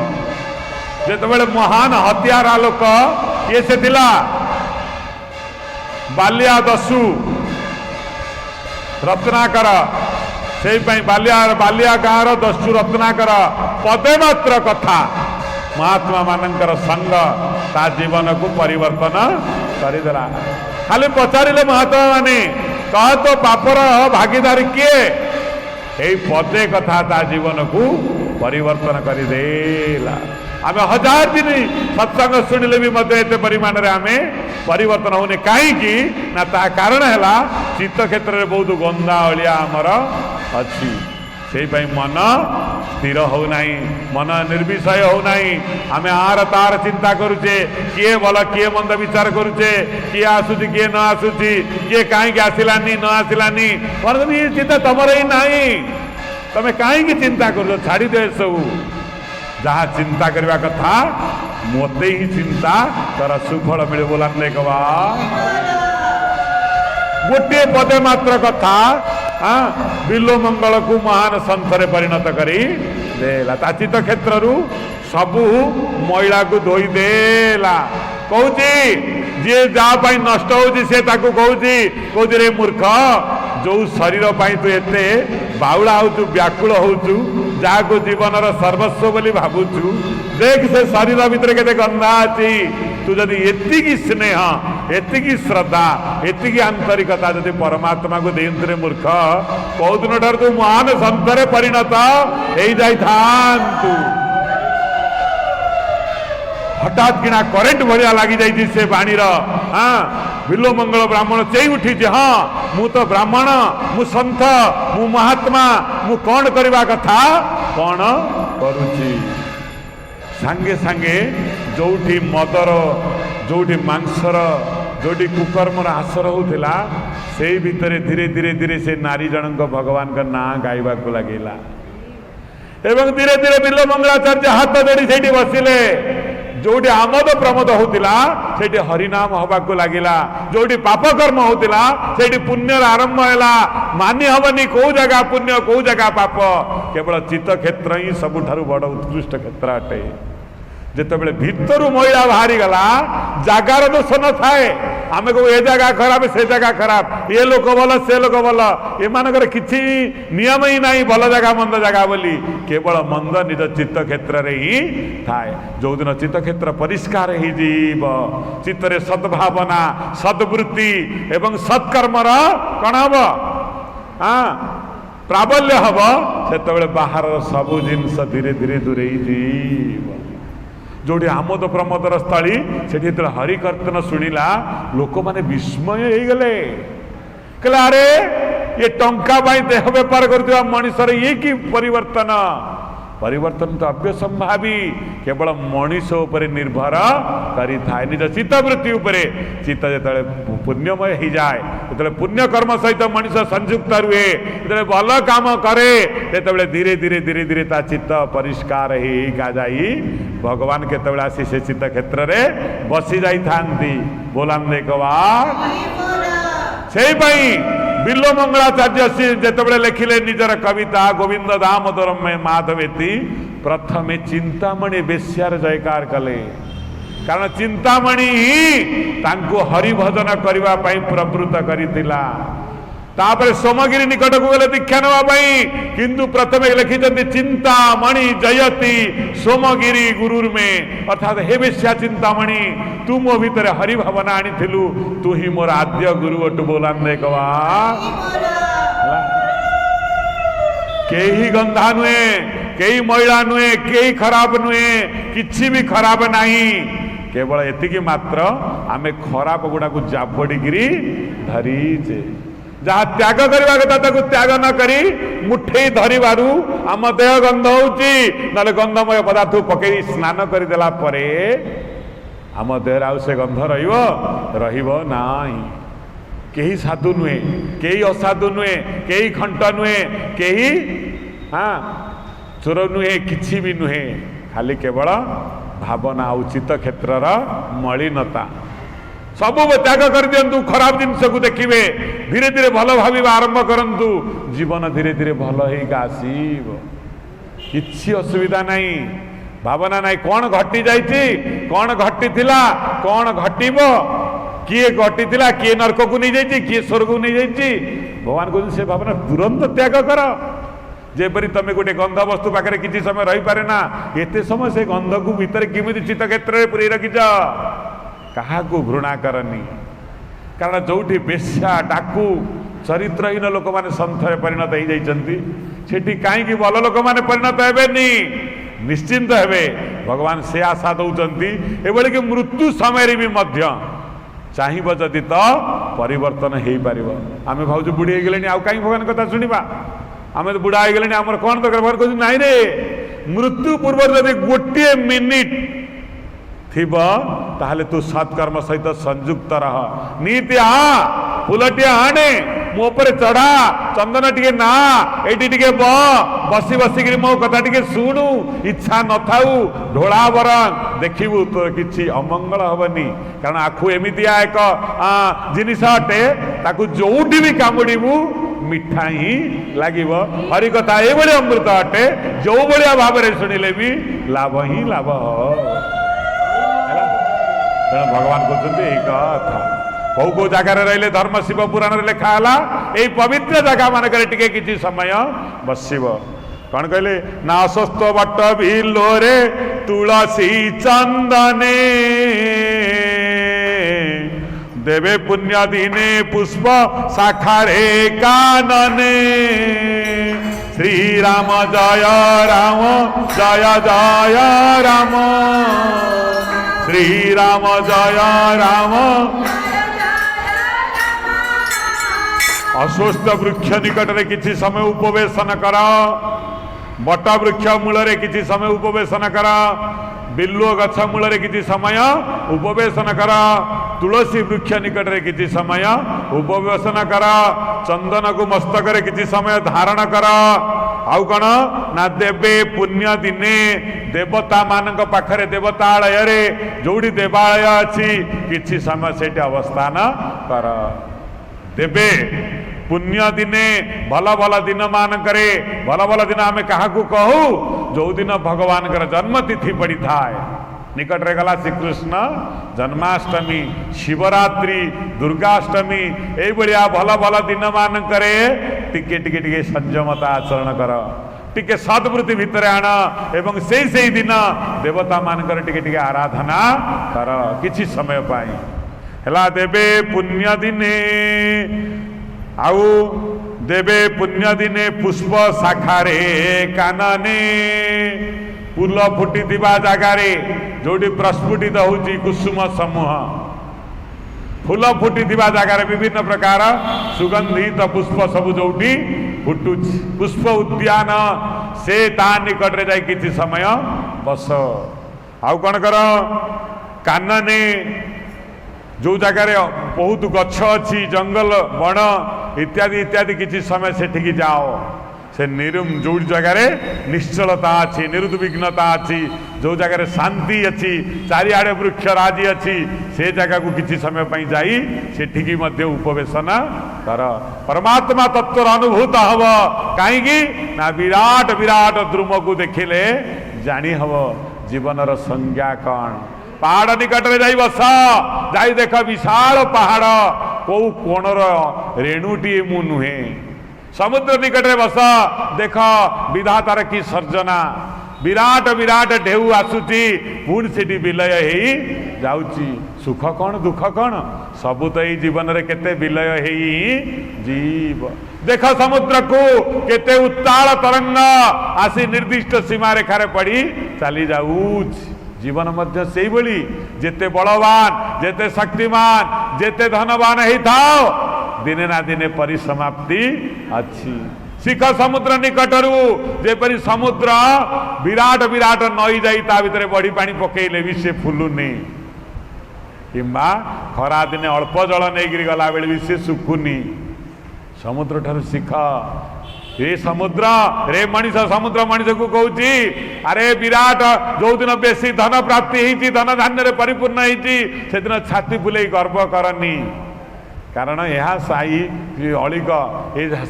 जेतबेले महान हत्यारा लोक ये से थिला बालिया दस्यु रत्नाकर, से बालिया गाँव दस्यु रत्नाकर पदे मात्र कथा महात्मा मानकर संग ता जीवन को परिवर्तन करदेला। खाली पचारे महात्मा माने कह तो पापर भागीदारी किए, यही पदे कथा ता जीवन को परिवर्तन करदेला। आम 1000 दिन सत्संग शुणिले भी एत परिमाण रे आमे परिवर्तन होने कहीं ना, ता कारण है चित्त क्षेत्र में बहुत गंदा अलिया आमर अच्छी, से मन स्थिर होना, मन निर्विषय होना। आम आर तार चिंता करुचे, किए भल किए मंद विचार करुचे, किए आसुची किए न आसुची, किए कहीं आसलानी न आसलानी, ये चिंता तुम ही ना, तुम कहीं चिंता कर छाड़ी दे सब। जहाँ चिंता करने कथा मते ही चिंता तर सुफल मिले बोला कहवा गोटे पदे मात्र कथा बिलो मंगल को महान संथरे परिणत करी देला। ता चित्त क्षेत्र सबू मैला को धोई देला। कहूची जी जहाँ नष्ट होची से ताकू कहूची रे मूर्ख, जो शरीर पाई तू एते बाउला होचु व्याकुल होचु, जहाँ को जीवन सर्वस्व बोली भावुचु, देख से शरीर भितर केते गंधा अच्छी। तू जदि एतिकी स्नेह, एतिकी श्रद्धा, एतिकी आंतरिकता जदि परमात्मा को देंतु रे मूर्ख, कौ दिन ठार तू महान संतरे परिणत हो जाई थांतु। हठात किना करेंट भलिया लगी जाइए से बाणी बिलो मंगल ब्राह्मण चई उठी, हाँ मु तो ब्राह्मण, मु संत, मु महात्मा, मु कौन करवा कथा कौन करुची। सांगे सांगे जोठी मदर, जोठी मांसर, जोठी कुकर्मर आसर होता से भितर धीरे धीरे धीरे से नारी जनक भगवान का ना गाइबा को लगेला। एवं धीरे धीरे बिलो मंगलाचार्य हाथ जोड़ी से बसिले, जोटी आमोद प्रमोद होतिला सेठी हरिनाम हवाको लागिला, जोटी पाप कर्म होतिला सेठी पुण्य आरंभ हैला। मानि हबनी को जगह पुण्य को जगह पाप, केवल चित्त क्षेत्र ही सबुठारु बड़ उत्कृष्ट क्षेत्र अटे। जितेबले भितर महिला बाहरी गला जगार दोष न थाए, आमे को ए जगह खराब से जगह खराब, ये लोक भल से लोक भल, एमानकर किछि नियम ही नहीं भल जगह मंद जगह बोली, केवल मंद निज चित्त क्षेत्र रे ही थाए। जो दिन चित्त क्षेत्र परिष्कार ही जीव, चित्तरे सद्भावना सद्वृत्ति एवं सत्कर्मर कण हम प्राबल्य हम, से बाहर सबू जिनस धीरे धीरे दूरे जीव। जोड़ी आमोद प्रमोदर स्थली से हरि कीर्तन शुणिला लोक मैंने विस्मय हो गले, कहले अरे ये टंका देह बेपार कर मनीषर ये कि परिवर्तन। परिवर्तन तो अव्यसंभावी, केवल मनीष उपर निर्भर करी थाए निज चित्तवृत्ति उपरे। चित्त जिते पुण्यमय हो जाए, जो पुण्य कर्म सहित मनीष संयुक्त रुए, जो भल काम करे, से धीरे धीरे धीरे धीरे ता चित्त परिष्कार हो जाई भगवान केतबेले आसी से चित्त क्षेत्र में बसी जाई थांती। बोलांदे कवा से बिल्लो मंगलाचार्य सी जितेबले लिखिले निजर कविता गोविंद दामोदर में माधवेती, प्रथमे चिंतामणि बेश्यार जयकार कले, कारण चिंतामणि ही तांको हरि भजन करने प्रवृत्त करितिला। तापर सोमगिरी निकट को गले दीक्षा नापी किंतु प्रथम लिखिं चिंतामणि जयती सोमगिरी गुरुर में अर्थात हे बेश्या चिंतामणि तू मो भितर हरि भावना आनी तू ही मोर आद्य गुरु अटू बोलान दे कवा केही गंधा नुहे केही मैला नुहे केही खराब नुहे किछि भी खराब नहीं केवल एतिकी मात्र आमे खराब गुड़ा को जाबड़िकी धरीचे जहाँ त्याग करवा कथा ताकू त्याग न करी मुठे धरबारू आम देह गंध होची नले गंधमय पदार्थ पकई स्नान करदेला परे आम देह आउ से गंध रहिबो नाही केही साधु नुहे केही असाधु नुहे केही खंट नुहे केही हाँ चोर नुहे किछि भी नुहे खाली केवल भावना उचित क्षेत्रर मलिनता सबू त्याग कर दिंतु खराब जिनस को देखिए धीरे धीरे भल भाव आरंभ करंतु जीवन धीरे धीरे भल आसीब किछि असुविधा नहीं भावना नहीं कौन घटी जाइए कौन घटी थिला कौन घटब किए घटी थिला किए नरक को नहीं जाइए किए स्वर्ग को नहीं जाइए भगवान कहते से भावना तुरंत त्याग कर जेपरी तुम गोटे गंध वस्तु पाखे किसी समय रही पारे ना एते समय से गंध को भितर किमिति चित्त क्षेत्र में पुरे रखिच क्या घृणा करनी कारण जोठी बेश्या डाकू चरित्रहीन लोक मैंने संथरे परिणत हो जाती कहीं भल लोक मैंने परिणत हेनी निश्चिंत हे भगवान से आशा दौरान एभली कि मृत्यु समय भी मध्य चाहिए जदि तो परिवर्तन हो पार आम भाव बुढ़ी हो गले आउ कहीं भगवान कथा शुणा आम तो बुढ़ा हो गले आम कौन दरकार भगवान कहते नाई रे मृत्यु पूर्व जब गोटे मिनिट थिब ताहले तू सत्कर्म सहित संयुक्त रह नीति आ फुलटी आने मो पर चढ़ा चंदन टिके ना एटी टिके बसी बसिक मो कथा टिके शुणु इच्छा न थाऊ ढोला बरंग देखिबू तो किछि अमंगल हबनी कारण आखु एमितिया एक जिनिस अटे ताकू जोठी भी कामुड़ीबू मिठा ही लगिब हरि कथा ये अमृत अटे जो भाया भाव में शुणिले भी लाभ ही लाभ भगवान कहते कथा कौ कौ जगार रही धर्म शिव पुराण लिखाला यही पवित्र जगह मानक किसी समय बसब कौन कहले ना अस्वस्थ बट बिलोरे तुलसी चंदने देवे पुण्य दिने पुष्प शाखारे कानने श्री राम जय जय राम श्री राम जय राम अस्वस्थ वृक्ष निकट में किसी समय उपवेशन कर बट वृक्ष मूल किसी समय उपवेशन कर बिल्लुओ गछ मूल किसी समय उपवेशन कर तुलसी वृक्ष निकट में किसी समय उपवेशन कर चंदन को मस्तक किसी समय धारण कर आउ कौन ना देवे पुण्य दिने देवता मान पाखरे देवतालय रे जोड़ी देवालय अच्छी किसी समय से अवस्थान कर देवे पुण्य दिने भल भल दिन मान करे भल भल दिन आम क्या कहू जो दिन भगवान जन्मतिथि पड़ी थाए निकट रे गला श्रीकृष्ण जन्माष्टमी शिवरात्रि दुर्गाष्टमी ये भल भल दिन मान करे टिके टिके टिके संयमता आचरण कर टिके सद्वृत्ति भितर आण एवं से दिन देवता मानकर टिके टिके आराधना कर किछि समय पाई हला देवे पुण्य दिने आउ देवे पुण्य दिने पुष्प शाखारे कानने फूल फुटी जगार जोटी प्रस्फुटित होची कुसुम समूह फूल फुटी जगार विभिन्न प्रकार सुगंधित पुष्प सब जोटी फुटु पुष्प उद्यान से ता निकट रे जाई किछि समय बस आउ कौन कर कानने जो जगार बहुत गछ अच्छी जंगल बण इत्यादि इत्यादि किसी समय से जाओ से जो जगार निश्चलता अच्छी निरुद्विग्नता अच्छी जो जगार शांति अच्छी चारिआडे वृक्ष राजी अच्छी से जगह को किसी समय पर जाई सेठी मध्य उपवेशन कर परमात्मा तत्व अनुभूत हम कहीं ना विराट विराट द्रुम को देखिले जानी हम जीवनर संज्ञा कौन पहाड़ निकट में जाई बस जाई देख विशाल पहाड़ कौ कोणर रेणुटीए मु नुहे। समुद्र निकट में बस देख विधातार की सर्जना विराट विराट ढेउ आसुची पुणी से विलय हो जाउची। सुख कौन दुख कौन सबू तो यही जीवन रे केते विलय हो जीव। देख समुद्र को केते उत्ताल तरंग आसी निर्दिष्ट सीमा रेखार पड़ी चली जाऊच। जीवन मध्य से भली जेते बलवान जेते शक्तिमान जेते धनवान ही थाओ दिने ना दिने परिसमाप्ति अच्छी। शिख समुद्र निकटरू जेपरी समुद्र विराट विराट नई जाई ता भितर बड़ी पानी पकेइले भी से फुलुनी किंबा खरा दिने अल्प जल नहीं गला बेले भी से सुखुनी। समुद्र ठार शिख ए समुद्र रे मनीष समुद्र मनीष को कहूची अरे विराट जो दिन बेसी धन प्राप्ति होती धन धान्य परिपूर्ण होती से दिन छाती फुले गर्व करनी। कारण यह साई अलिक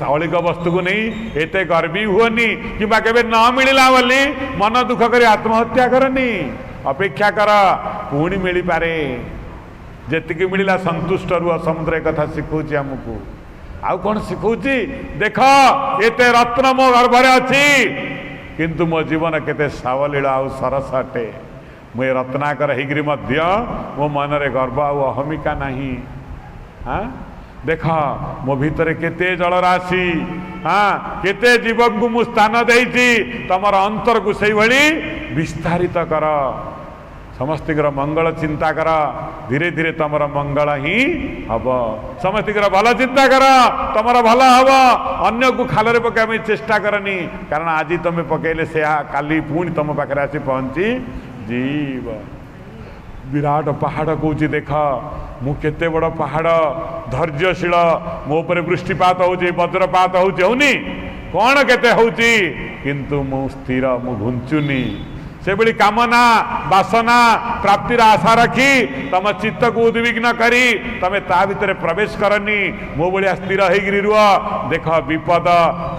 अलिक वस्तु को नहीं एते गर्वी हुअनी कि केवे न मिलला बोली मन दुख कर आत्महत्या करनी। अपेक्षा कर पुणी मिल पारे जेतिकी मिलला संतुष्ट रुह। समुद्र एक कथा शिखौची आमको आउ कौन शिखौची देख एते रत्न मो गर्भरे अच्छी किंतु मो जीवन केते सावलील आउ सरस अटे। मुझे रत्नाकर होगी मो मनरे गर्व आउ अहमिका नहीं। हाँ देख मो भितर केते जलराशि हाँ केते जीवन को मु स्थान देइछि तमर अंतर को से भली विस्तारित कर। समस्तिकर मंगल चिंता कर धीरे धीरे तमर मंगल ही हम। समस्तिकर भल चिंता कर तमर भल हम। अन्य को खाल पकाई चेष्टा करनी कारण आज तुम पकईले से काली पुणी तुम पाखे आसी पहुंची जीव। विराट पहाड़ कौच देख मु केते बड़ पहाड़ धैर्यशील मो उपर वृष्टिपात हो वज्रपात होनी कौन केते होची किंतु मु स्थिर मु घुंचुनी। से बड़ी कामना वासना प्राप्तिर आशा रखी तम चित्त को उद्विग्न करी तमे ता भितर प्रवेश करनी। मो भाया स्थिर होगी रुह। देख विपद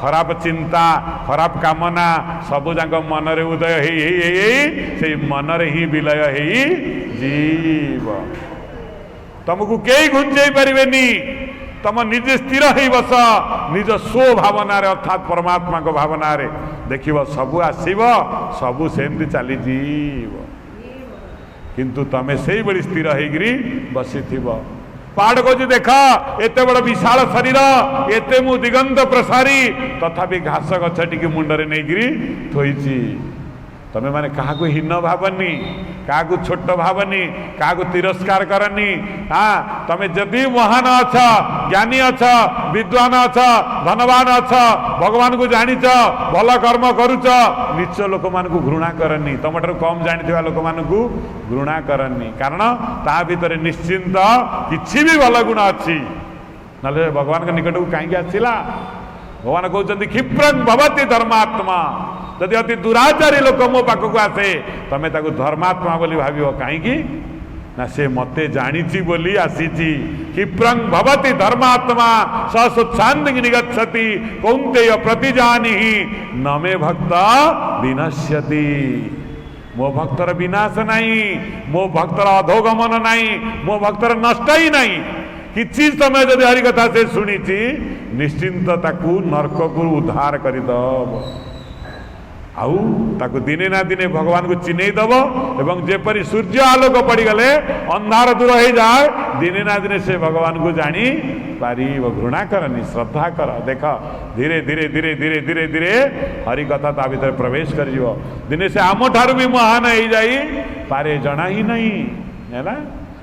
खराब चिंता खराब कामना सबु जाक मन रे उदय से मन रे ही विलय हो जीव। तुमको कई घुंचई पारे तुम निजे स्थिर हो बस निज स्व भावना अर्थात परमात्मा को भावना रे देख सबू आसब सबू सेमती चली जीव किंतु तुम से बड़ी स्थिर होगी बसी पहाड़ को देख एते बड़ विशाल शरीर एते मु दिगंत प्रसारी तथापि घास गछ टी मुंडरे नहीं थोईची। तमें माने क्या हीन भावनी क्या छोट भावनी क्या तिरस्कार करनी। हाँ तमें जदि महान अछ ज्ञानी अछ विद्वान अछ धनवान अछ भगवान को जानिच भल कर्म करुच नीच लोक मान घृणा करनी। तुम ठार कम जानी लोक मान घृणा करनी कारण ता भीतर निश्चिंत किसी भी भल गुण अच्छी ना भगवान के निकट को कहीं आसला। भगवान कहते क्षिप्रं भवति धर्मात्मा जदि अति दुराचारी लोक मो पाखक आसे तमें ताको धर्मात्मा बोली भाव कहीं ना से मते जानी बोली आसीची। क्षिप्रं भवति धर्मात्मा स स्वच्छांति निगच्छति कौन्तेय प्रतिजानी न मे भक्त विनश्यति। मो भक्तर विनाश नहीं मो भक्तर अधोगमन नहीं मो भक्तर नष्ट ही नहीं। किसी समय जदि हरि कथा से शुणी निश्चिंत ताकू नरक को उद्धार करदब आउ ताकू दिने ना दिने भगवान को चिन्ह दब एवं जेपरी सूर्य आलोक पड़गले अंधार दूर हो जाए दिने ना दिने से भगवान को जानी पारी घृणा करनी श्रद्धा कर। देख धीरे धीरे धीरे धीरे धीरे धीरे हरि कथा ता भीतर प्रवेश कर दिने से आम ठारू भी महान हो जाई पारे जना ही नहीं है ना।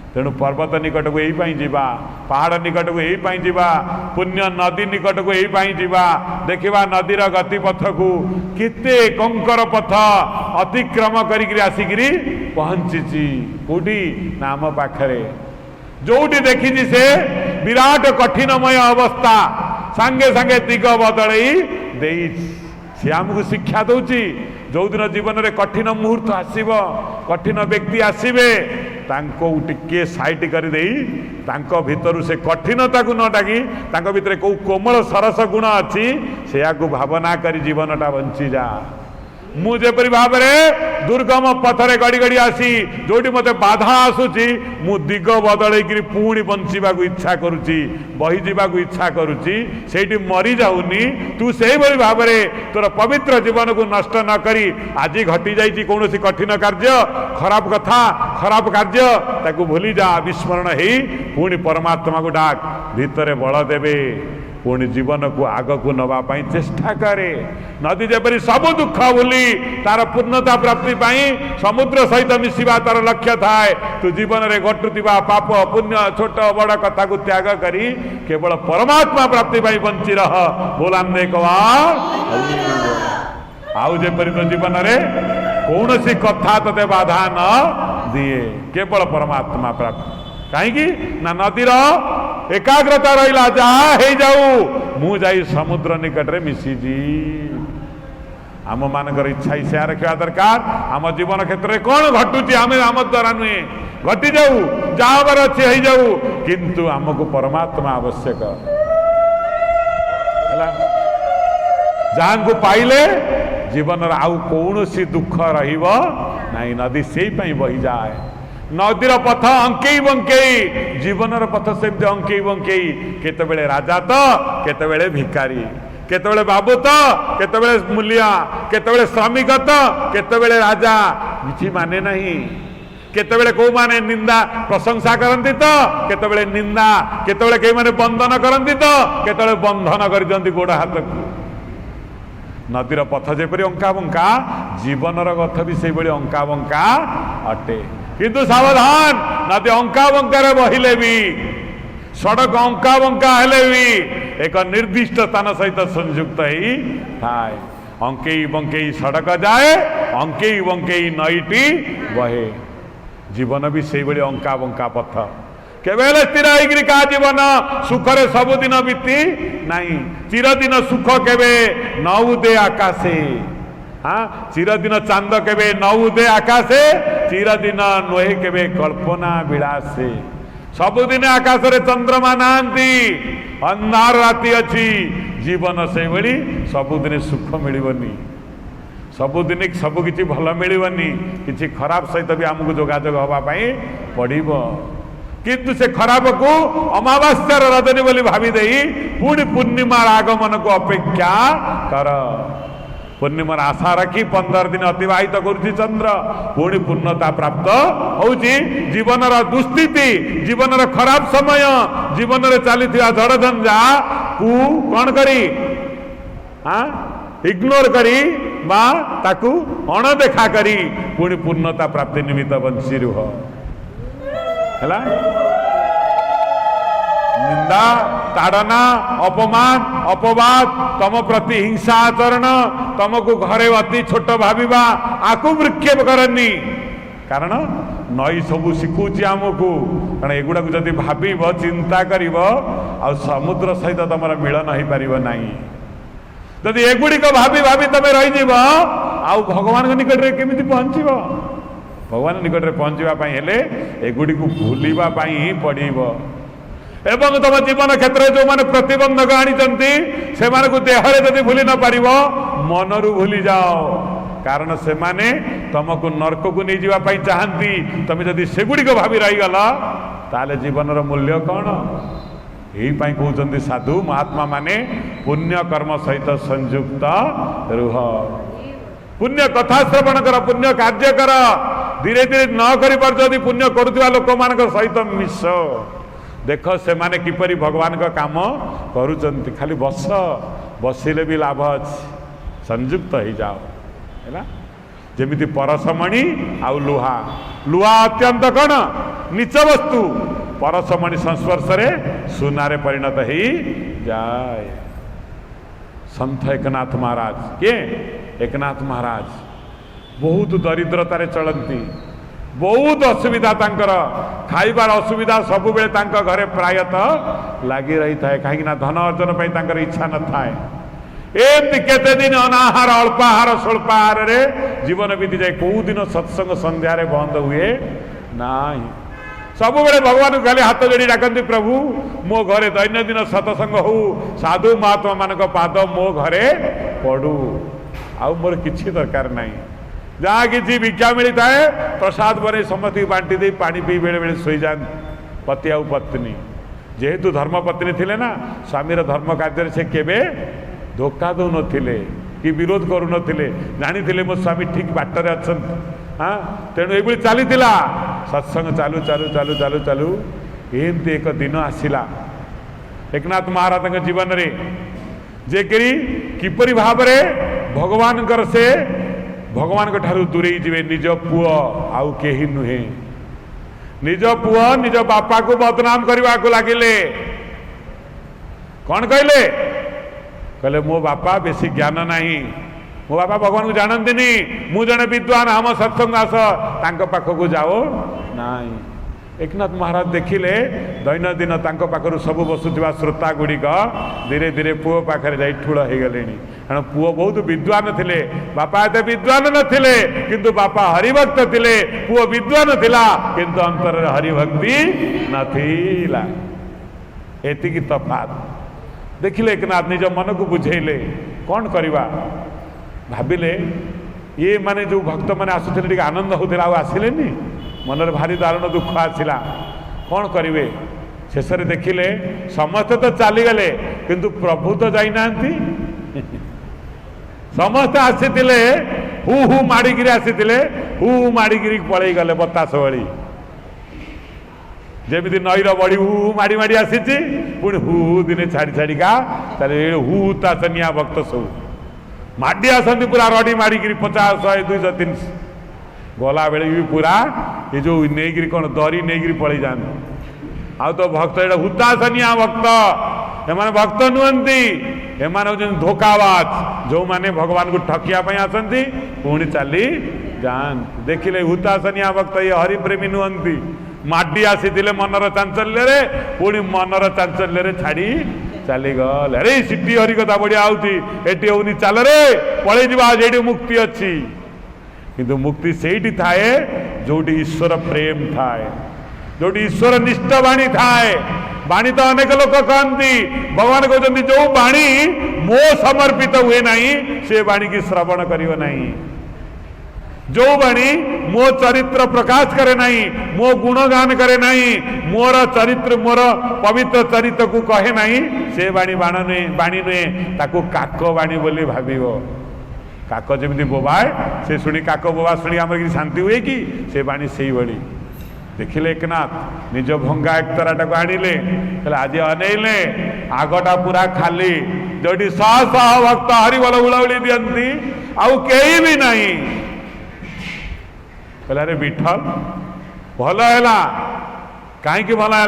तेणु पर्वत निकट को यही जीवा पहाड़ निकट को यही जीवा पुण्य नदी निकट को यही जीवा देखा नदीर गति पथ को केते कंकर पथ अतिक्रम करी आसिकी पहुंची कौटी नाम पाखरे जोटी देखी से विराट कठिनमय अवस्था सांगे सांगे दिग बदल सी आमको शिक्षा दौची। जो दिन जीवन में कठिन मुहूर्त आसब कठिन व्यक्ति आसवे टिके साइट कर भितर से कठिनता को न डाकी भीतर कौ कोमल सरस गुण अच्छी से भावना कर जीवनटा बंची जा। मुझेपरी भाव में दुर्गम पथरे गड़ी गड़ी आसी जोटी मते बाधा आसुची मु दिग बदल पुणी बंचा इच्छा करुची बही जावाक इच्छा करुची सेठी मरी जाऊनी तू से भाव में तोर पवित्र जीवन को नष्ट न करी आज घटी जाइए कौन कठिन कार्य खराब कथा खराब कार्य ताकू भूली जा विस्मरण ही पुणी परमात्मा को डाक भितर बल देवे पुणी जीवन को आग को नवाई चेष्टा करे नदी जेपरी सब दुख भूली तार पूर्णता प्राप्ति पाई समुद्र सहित मिशिबा तार लक्ष्य थाए तू जीवन में घटुवा पाप पुण्य छोट बड़ कथा को त्याग करी केवल परमात्मा प्राप्ति पाई बंची रह बोलाने आउ जेपरी तो जीवन में कौन सी कथा तते बाधा न दिए केवल परमात्मा प्राप्ति कहीं ना नदीर एकाग्रता रहा जहाँ हो जाऊ मु जाई समुद्र निकट में मिशीजी आम मान इच्छा ही सेया रखा दरकार आम जीवन क्षेत्र में कौन घटुची आम आम द्वारा नुहे घटी जाऊ जहाँ अच्छे हो जाऊ किंतु आमको परमात्मा आवश्यक जहाँ को पाइले जीवन आउ कौन सी दुख रहिबो नहीं नदी से बही जाए नदीर पथ अंकेई बंकेई जीवन पथ से अंकेई बंकेई केतबेले राजा तो केतबेले भिकारी केतबेले बाबू तो केतबेले मूलिया केतबेले श्रमिक तो केतबेले राजा किछि माने नहीं केतबेले को माने निंदा प्रशंसा करंती तो केतबेले निंदा केतबेले के माने बंधन करंती तो केतबेले बंधन कर दियंती गोड़ हाथ को नदीर पथ जेपरी अंका बंका जीवनर पथ भी से अंका बंका अटे किंतु सावधान नदी अंका बंकार बहिले भी सड़क अंका बंका हेले भी एक निर्दिष्ट स्थान सहित संयुक्त ही थाए अंकेई बंकेई सड़क जाए अंकेई बंकेई नईटी बहे जीवन भी से अंका बंका पथ केवल स्थिर होगी का जीवन सुखरे सबुदिन बीती नहीं चिरदिन सुख केवे नउदे आकाशे हाँ चिरदिन चांद केवे नउदे आकाशे चिरदिन नुहे केवे कल्पना विलासे सबुदिन आकाश रे चंद्रमा नांती अंधार राति अच्छी जीवन से भली सबुदिन सुख मिलबनी सबुदिन सब किसी भल मिलबनी किसी खराब सहित भी आमको जोगाजोग हवाई पड़ो किंतु से खराब को अमावास्यार रजनी बोली भावी दे पुणी पूर्णिमार आगमन को अपेक्षा कर पूर्णिमार आशा रखी 15 दिन अतिवाहित करुछि चंद्र पुणी पूर्णता प्राप्त होउछि जीवनर दुस्थिति जीवनर खराब समय जीवन में चली झड़ झंझा को कौन करी हाँ इग्नोर करी बा ताकू अणदेखा करी पुणी पूर्णता प्राप्ति निमित्त बंची रुह है निंदा ताड़ना अपमान अपवाद तम प्रति हिंसा आचरण तुमको घरे अति छोट भाविबा आकु वृक्षेप करनी कारण नई सबू शिखुची आमको कारण एगुड़ा को जदि भाव चिंता कर समुद्र सहित तुम मिलन हो पार ना जदि एगुड़िक भावी भावी तुम रही आउ भगवान निकट में केमी पहुँच भगवान निकट में पहुँचापी हेले एगुड़ी को भूलवा पड़ो एवं तुम जीवन क्षेत्र में जो मैंने प्रतिबंधक आनी से देहरे जब भूली न पार मनरू भूली जाओ कारण से माने तुमको नरक को नहीं जावाई चाहती तुम जदि सेगुड़िक भावी रहीगल ताले जीवन मूल्य कौन यही कहते साधु महात्मा माने पुण्य कर्म सहित संयुक्त रुह पुण्य कथा श्रवण कर पुण्य कार्य कर धीरे धीरे न कर पुण्य करुवा लोक मान सहित मिश देख से माने किपरि भगवान का काम करुचंती खाली बस बसिले भी लाभ अच्छी संयुक्त हो जाओ है जमी परसमणि आउ लुहा लुहा अत्यंत कौन नीच वस्तु परसमणि संस्पर्श रे सुनारे परिणत हो जाए संत एकनाथ महाराज के एकनाथ महाराज बहुत दरिद्रतारे चलती बहुत असुविधा तांकर खाइबार असुविधा सब बेले घरे प्रायतः लगी रही था कहीं धन अर्जन पर तांकर इच्छा न थाए एमती केते दिन अनाहार अल्पाहार स्वल्पाहार रे जीवन बीती जाए कौ दिन सत्संग संध्यारे बंद हुए ना सब बेले भगवान को खाली हाथ जोड़ी डाकती प्रभु मो घरे दैनंदिन सत्संग हो साधु महात्मा मान पाद मो घरे पड़ू आउ मोर किसी दरकार नहीं जहाँ किसी भिक्षा मिलता है प्रसाद बने समस्त बांटी दे पानी पी बेले बेले शोई जाते पति आउ पत्नी जेहेतु धर्मपत्नी थिले ना स्वामीर धर्म कार्य से केबे धोखा दौ नथिले कि विरोध करू नथिले जानी थिले मो स्वामी ठीक बाटरे अछन हाँ तेणु ये चली सत्संग चालू चालू चालू चालू चालू एमती एक दिन आसला एकनाथ महाराज जीवन रे जे किपरि भाव भगवान से भगवान ठारू दूरे जीवे निज पुओ आउ केही नुहे निज पुओ निज बापा को बदनाम करने को लगिले कौन कहले कहले मो बापा बेसी ज्ञान नहीं मो बापा भगवान को जानती मु जने विद्वान आम सत्संग आस तांको पाखक जाओ नाई एकनाथ महाराज देखिले दैनंदिन तांको पाखरु सब बसुथिबा श्रोता गुड़िक धीरे धीरे पुओ पाखरे जाई ठूल हो गले कारण पुओ बहुत विद्वान थिले बापा एते विद्वान नथिले किंतु बापा हरिभक्त थिले पुओ विद्वान थिला किंतु अंतर हरिभक्ति नथिला एतिकी तफात देखिले एकनाथ निज मन को बुझेले कौन करवा भाविले ये माने जो भक्त मैंने आसुले आनंद होता आसिले मनर भारी दारुण दुख आसला कौन करेंगे शेष देखिले समस्ते तो चलीगले किंतु प्रभु तो जाना समस्ते आसी हु हु माड़िकी आसी हु माड़िकी पलि गले बतास भली जमी नईर बड़ी हु माड़ी माड़ी आसी पुणी हु दिने छाड़ी छाड़िका हु तासनिया भक्त सब माड़ी आसती पूरा रड़ी माड़िकी 50 100 200 300 गला बेले भी पूरा ये जो नहींकि कौन दरी नहीं पलि जाते आ तो भक्त ये हुतासनिया भक्त एमाने भक्त नुहंती एमाने धोखाबाज जो माने भगवान को ठकिया आसती पुणी चली जान देखिले हुतासनिया भक्त ये हरिप्रेमी नुहंती माडी आसी मनर चांचल्य पुणी मनर चांचल्य छाड़ी चली गल अरे सीटी हरि कथा बढ़िया आउनी चल रे पलि जा मुक्ति अच्छी किंतु मुक्ति से थाए जो ईश्वर प्रेम थाए जो ईश्वर निष्ठ बाणी थाए बाणी तो अनेक लोक कहती भगवान कहते जो बाणी मो समर्पित हुए नहीं से बाणी की श्रवण करियो नहीं जो बाणी मो चरित्र प्रकाश करे नहीं मो गुणगान करे नहीं मोर चरित्र मोर पवित्र चरित्र को कहे नहीं से बाणी बाणी नुहे ताकू काक बाणी बोली भाविबो काक जमी बोबाए से शुणी काक बोबा शुणी आम शांति हुए कि से बाणी से बड़ी देखिले एकनाथ निज भंगा एकतराटा को आनिले आज अनेले आगटा पूरा खाली जो शह शह भक्त हरिबोल उड़ाउली दियंती आउ केही भी नहीं कहला रे विठल भल है कहीं भल है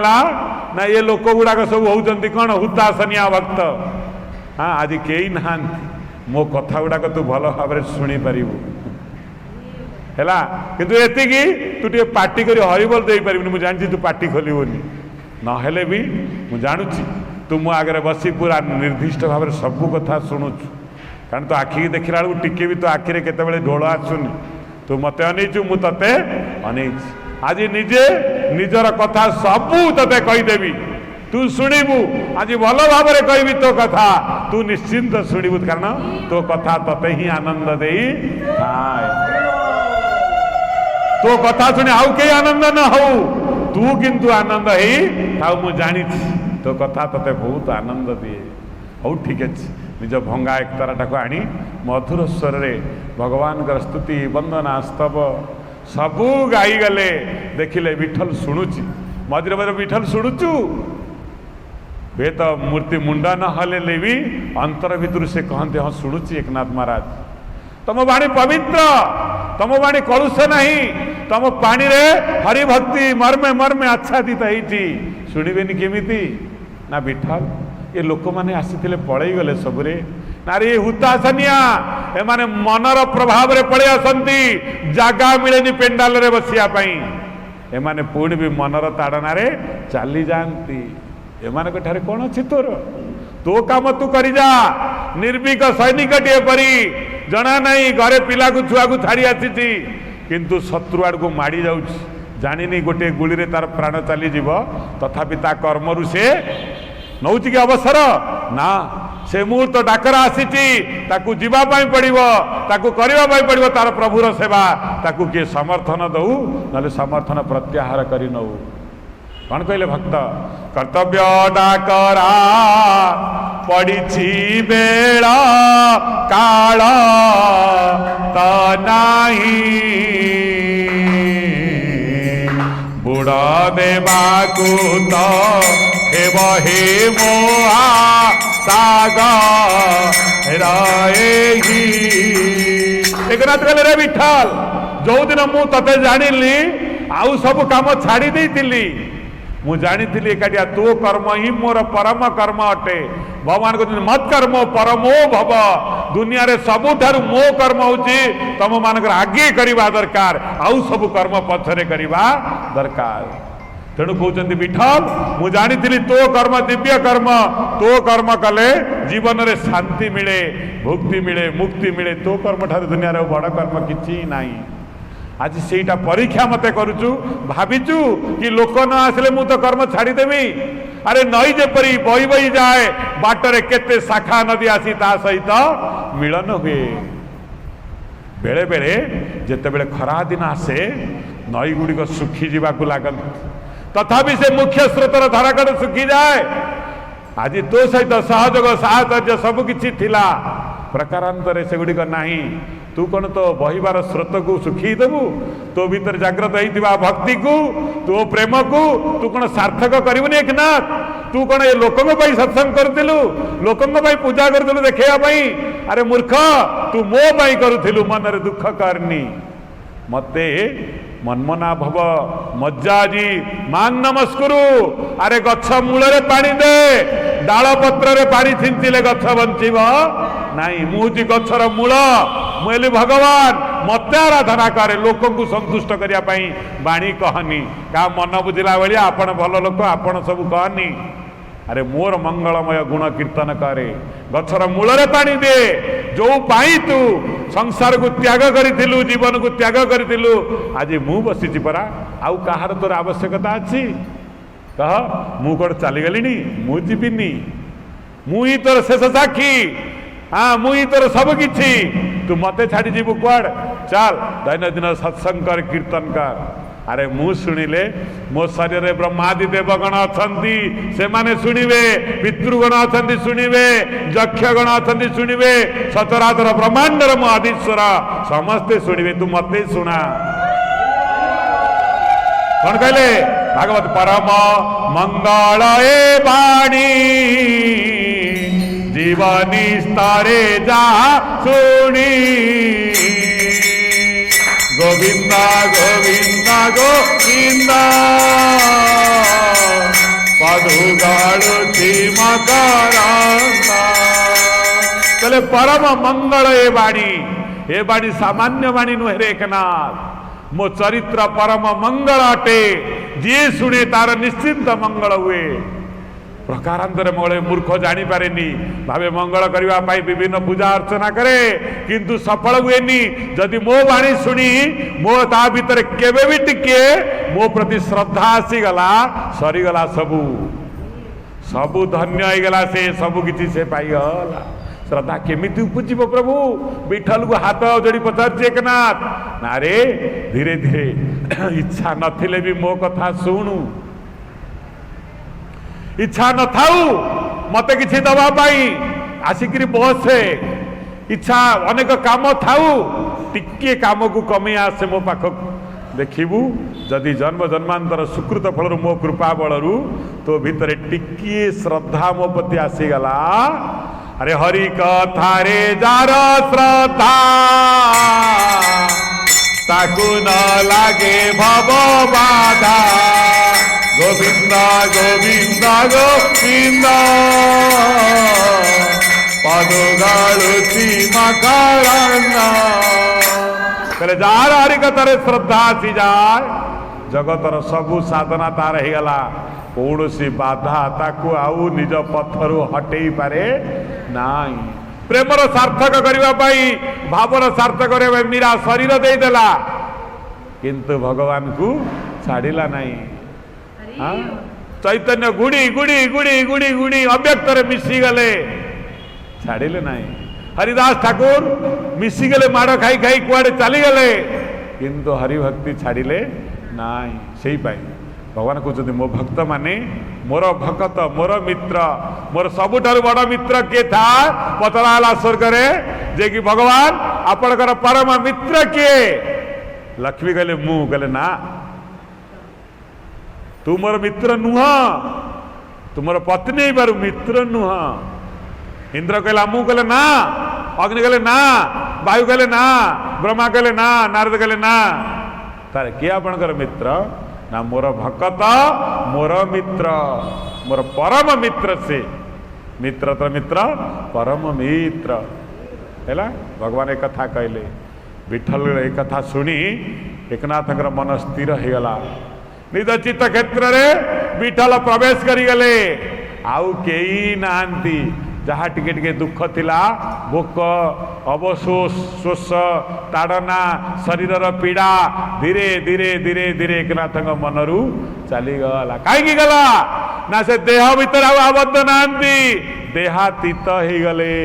ना ये लोक गुड़ाक सब होती कौन हुतासनिया भक्त हाँ आज कई ना मो कथा गुड़ाक तू भल भाव शुणी पारू है किंतु एतिकी तू टे पार्टी कर हरिबोल दे पार मुझे जानी तू पार्टी खोलबनी नहेले भी मुझे जानूची तू मो आगे बसी पूरा निर्दिष्ट भाव सबू कथा शुणुचु कारण तो आखिकी देखला बेलू टिके भी तो आखिरे केते ढोल आसुनी तू मत अनईचु मु ते अनईच आज निजे निजर कथा सबू ते कहीदेवी तू शुणु आज भल भाव कहबी तो कथा तू निश्चिंत शुणु कारण तो कथा ते ही आनंद दे तो कथा शुणी आउ कई आनंद न हो तू किंतु आनंद ही था मु जानी तो कथा ते बहुत आनंद दिए हौ ठीक अच्छे निज भंगा एकतराटा को आनी मधुर स्वर रे भगवान का स्तुति वंदना स्तव सबू गाई गले देखिले विठल शुणुची मझे मझे विठल शुणुचु वे तो मूर्ति मुंडा न हले भी अंतर भितर से कहते हाँ शुणुची एकनाथ महाराज तम बाणी पवित्र तम बाणी कलुष नहीं तम पानी रे हरिभक्ति मर्मे मर्मे आच्छादित होती शुणबेनि केमिति ना विठल ये लोक मैंने आसी पलि गले सबुरे नारी हुतासनिया एमाने मनर प्रभाव रे पलि आसंती जागा मिलेनी पेंडाल रे बसिया पई एमाने पुणी भी मनर ताड़ना रे चली जाती एमाने ठारे कौन अच्छी तोर तो काम तू करी जा निर्भीक सैनिक टे परी जना नहीं घरे पिला को छुआ को छाड़ी आसी किंतु शत्रु आड़ को माड़ी जाऊँ जानी गोटे गुली रे तार प्राण चली जीव तथापि ता कर्मरु से नौची कि अवसर ना से मुहूर्त डाकरा आसीची ताकू जीवा पाई पड़िबो ताकू करिबा पाई पड़िबो तार प्रभुर सेवा ताकू किए समर्थन दऊ नले समर्थन प्रत्याहार करि नऊ कौन कहले भक्त कर्तव्य डाकरा पड़ी बेल काल तो नाही बुड़ा देवाकू तो हे मोआ सागर एकनाथ कहले रे विठल जो दिन मु तते जानिली आउ सब काम छाड़ी देइतिली मु जानी एकाटिया तो कर्म ही मोर परम कर्म अटे भगवान कहते मत कर्म परमो भव दुनिया रे सबुठारु मो कर्म होची तम मानकर आगे करिबा दरकार आउ सब कर्म पछरे करिबा दरकार तेणु कहते विठल मु जानी तो कर्म दिव्य कर्म तो कर्म कले जीवन रे शांति मिले भुक्ति मिले मुक्ति मिले तो कर्म ठार दुनिया रे बड़ कर्म किछि नाही आज सेटा परीक्षा मते करूचु भाविचु कि लोक न आसले मु तो कर्म छाड़ी देवी अरे नई जेपरी बही बही जाए बाटरे केते शाखा नदी आसी ता सहित मिलन हुए बेले बेले जेते बेले खरा दिन आसे नई गुड़िक सुखी जावाक लागत तथापि से मुख्य स्रोतर धाराकड़ सुखी जाए आज तो सहित सहयोग साहचर्य सबकि थिला प्रकारांतरे सेगुड़िक नाही तू कौन तो बहिबार स्रोत को सुखी देबू तो भीतर जागृत होता भक्ति को तो प्रेम को तू कौन सार्थक करबुनि एकनाथ तू कौन ये लोकों सत्संग करूलु लोकों पूजा करूलु देखा अरे मूर्ख तू मो पाई करूलु मन रे दुख करनी मते मनमना भव मज्जाजी मान नमस्कुरु अरे गछ मूल रे पानी दे डाल पत्र रे पानी छिंचिले गछ बंचिब नाई मुझी गछर मूल मुझे भगवान मत आराधना करे लोक को संतुष्ट करने बाणी कहनी क्या मन बुझला भाया आपण भल लोक आपण सब कहनी अरे मोर मंगलमय गुण कीर्तन करे गछर मूल रे पानी दे जो पाई तू संसार को त्याग करिथिलु जीवन को त्याग करिथिलु आज मु बसिछि परा आउ कहार तोर आवश्यकता अछि कह मु कोड चली गलिनी मु जीविनी मु ही तोर शेष साक्षी हाँ मुई तोर सब किछि तू मते छाड़ी जीवु कुआड़ चल दैनंदिन सत्संग कर कीर्तन कर अरे मु शुणिले मो शरीर रे ब्रह्मादि देवगण अछंती से माने शुणिबे पितृगण अछंती शुणिबे यक्षगण अछंती शुणिबे सचराचर ब्रह्मांडर मो आदिश्वर समस्ते शुणिबे तू मते शुणा कौन कहले भागवत परम मंगल ए वाणी जीवनी स्तरे जा सुनी गोविंदा गोविंदा गोविंदा पदुगाड़ुची मकरंदा चले परम मंगल ए बाणी सामान्य बाणी नुहे रे एकनाथ मो चरित्र परम मंगल अटे जी शुणे तार निश्चिंत मंगल हुए प्रकारांतरे मंगल मूर्ख जानी पारेनी भावे मंगल करने विभिन्न पूजा अर्चना करे किंतु सफल हुएनी जदि मो बाणी शुणी मो ता भीतर केबे भी टिके मो प्रति श्रद्धा आसीगला सरीगला सबू सबू धन्य होगला से सबू किछि से पाइगला श्रद्धा केमिति उपजीव प्रभु विठल को हाथ जोड़ी पचार एकनाथ ना रे धीरे धीरे इच्छा नथिले भी मो कथा शुणु इच्छा न थाऊ मते किछि दबा पाई आसिकरी बसे इच्छा अनेक काम थाऊ टिके काम को कमी आसे मो पाख देखिबू जदि जन्म जन्मांतर सुकृत फल मो कृपा बलरू तो भितर टिके श्रद्धा मो प्रति आसीगला अरे हरि कथा रे जार श्रद्धा ताकू न लागे भव बाधा गोविंदा गोविंदा गोविंदा पदुगाड़ुची मकरंदा कहले जार हरि कथारे श्रद्धा आसी जाए जगतर सबु साधना तार होगला कौन सी बाधा ताकू आउ निज पथरु हटई पारे नाई प्रेमर सार्थक करने भावर सार्थक करने मीरा शरीर देदेला किंतु भगवान को छाड़िला नहीं चैतन्य गुड़ी गुड़ी गुड़ी गुड़ी गुड़ी अव्यक्त मिसी गले छाड़िले ना। हरिदास ठाकुर मिशिगले माड़ खाई खाई कुआडे चलीगले किंतु हरिभक्ति छाड़िले ना। से भगवान कहते मो भक्त माने मोर भक्त मोर मित्र मोर सबुठार बड़ मित्र किए था पतराला स्वर्ग जे कि भगवान आपणकर परम मित्र किए। लक्ष्मी कहले मु कहले ना तू मोर मित्र नुह तुमर पत्नी बार मित्र नुह। इंद्र कहला मु कहले ना अग्नि कहले ना वायु कहले ना ब्रह्मा कहले ना नारद कहले ना तारे किए आपणकर मित्र ना मोर भक्त मोर मित्र मोर परम मित्र से मित्र तो मित्र परम मित्र है। भगवान एक कथा कहले विठल एक कथा शुणी एकनाथ मन स्थिर हो गला। निज चित्त क्षेत्र में विठल प्रवेश करिगले आउ केई नांती जहाँ टिके टिके दुख थिला भोक अवशोष शोष ताड़ना शरीर पीड़ा धीरे धीरे धीरे धीरे एकनाथ मनरू चलीगला। कहीं गला ना से देह भीतर आबद्ध नांती देहातीत हो गले।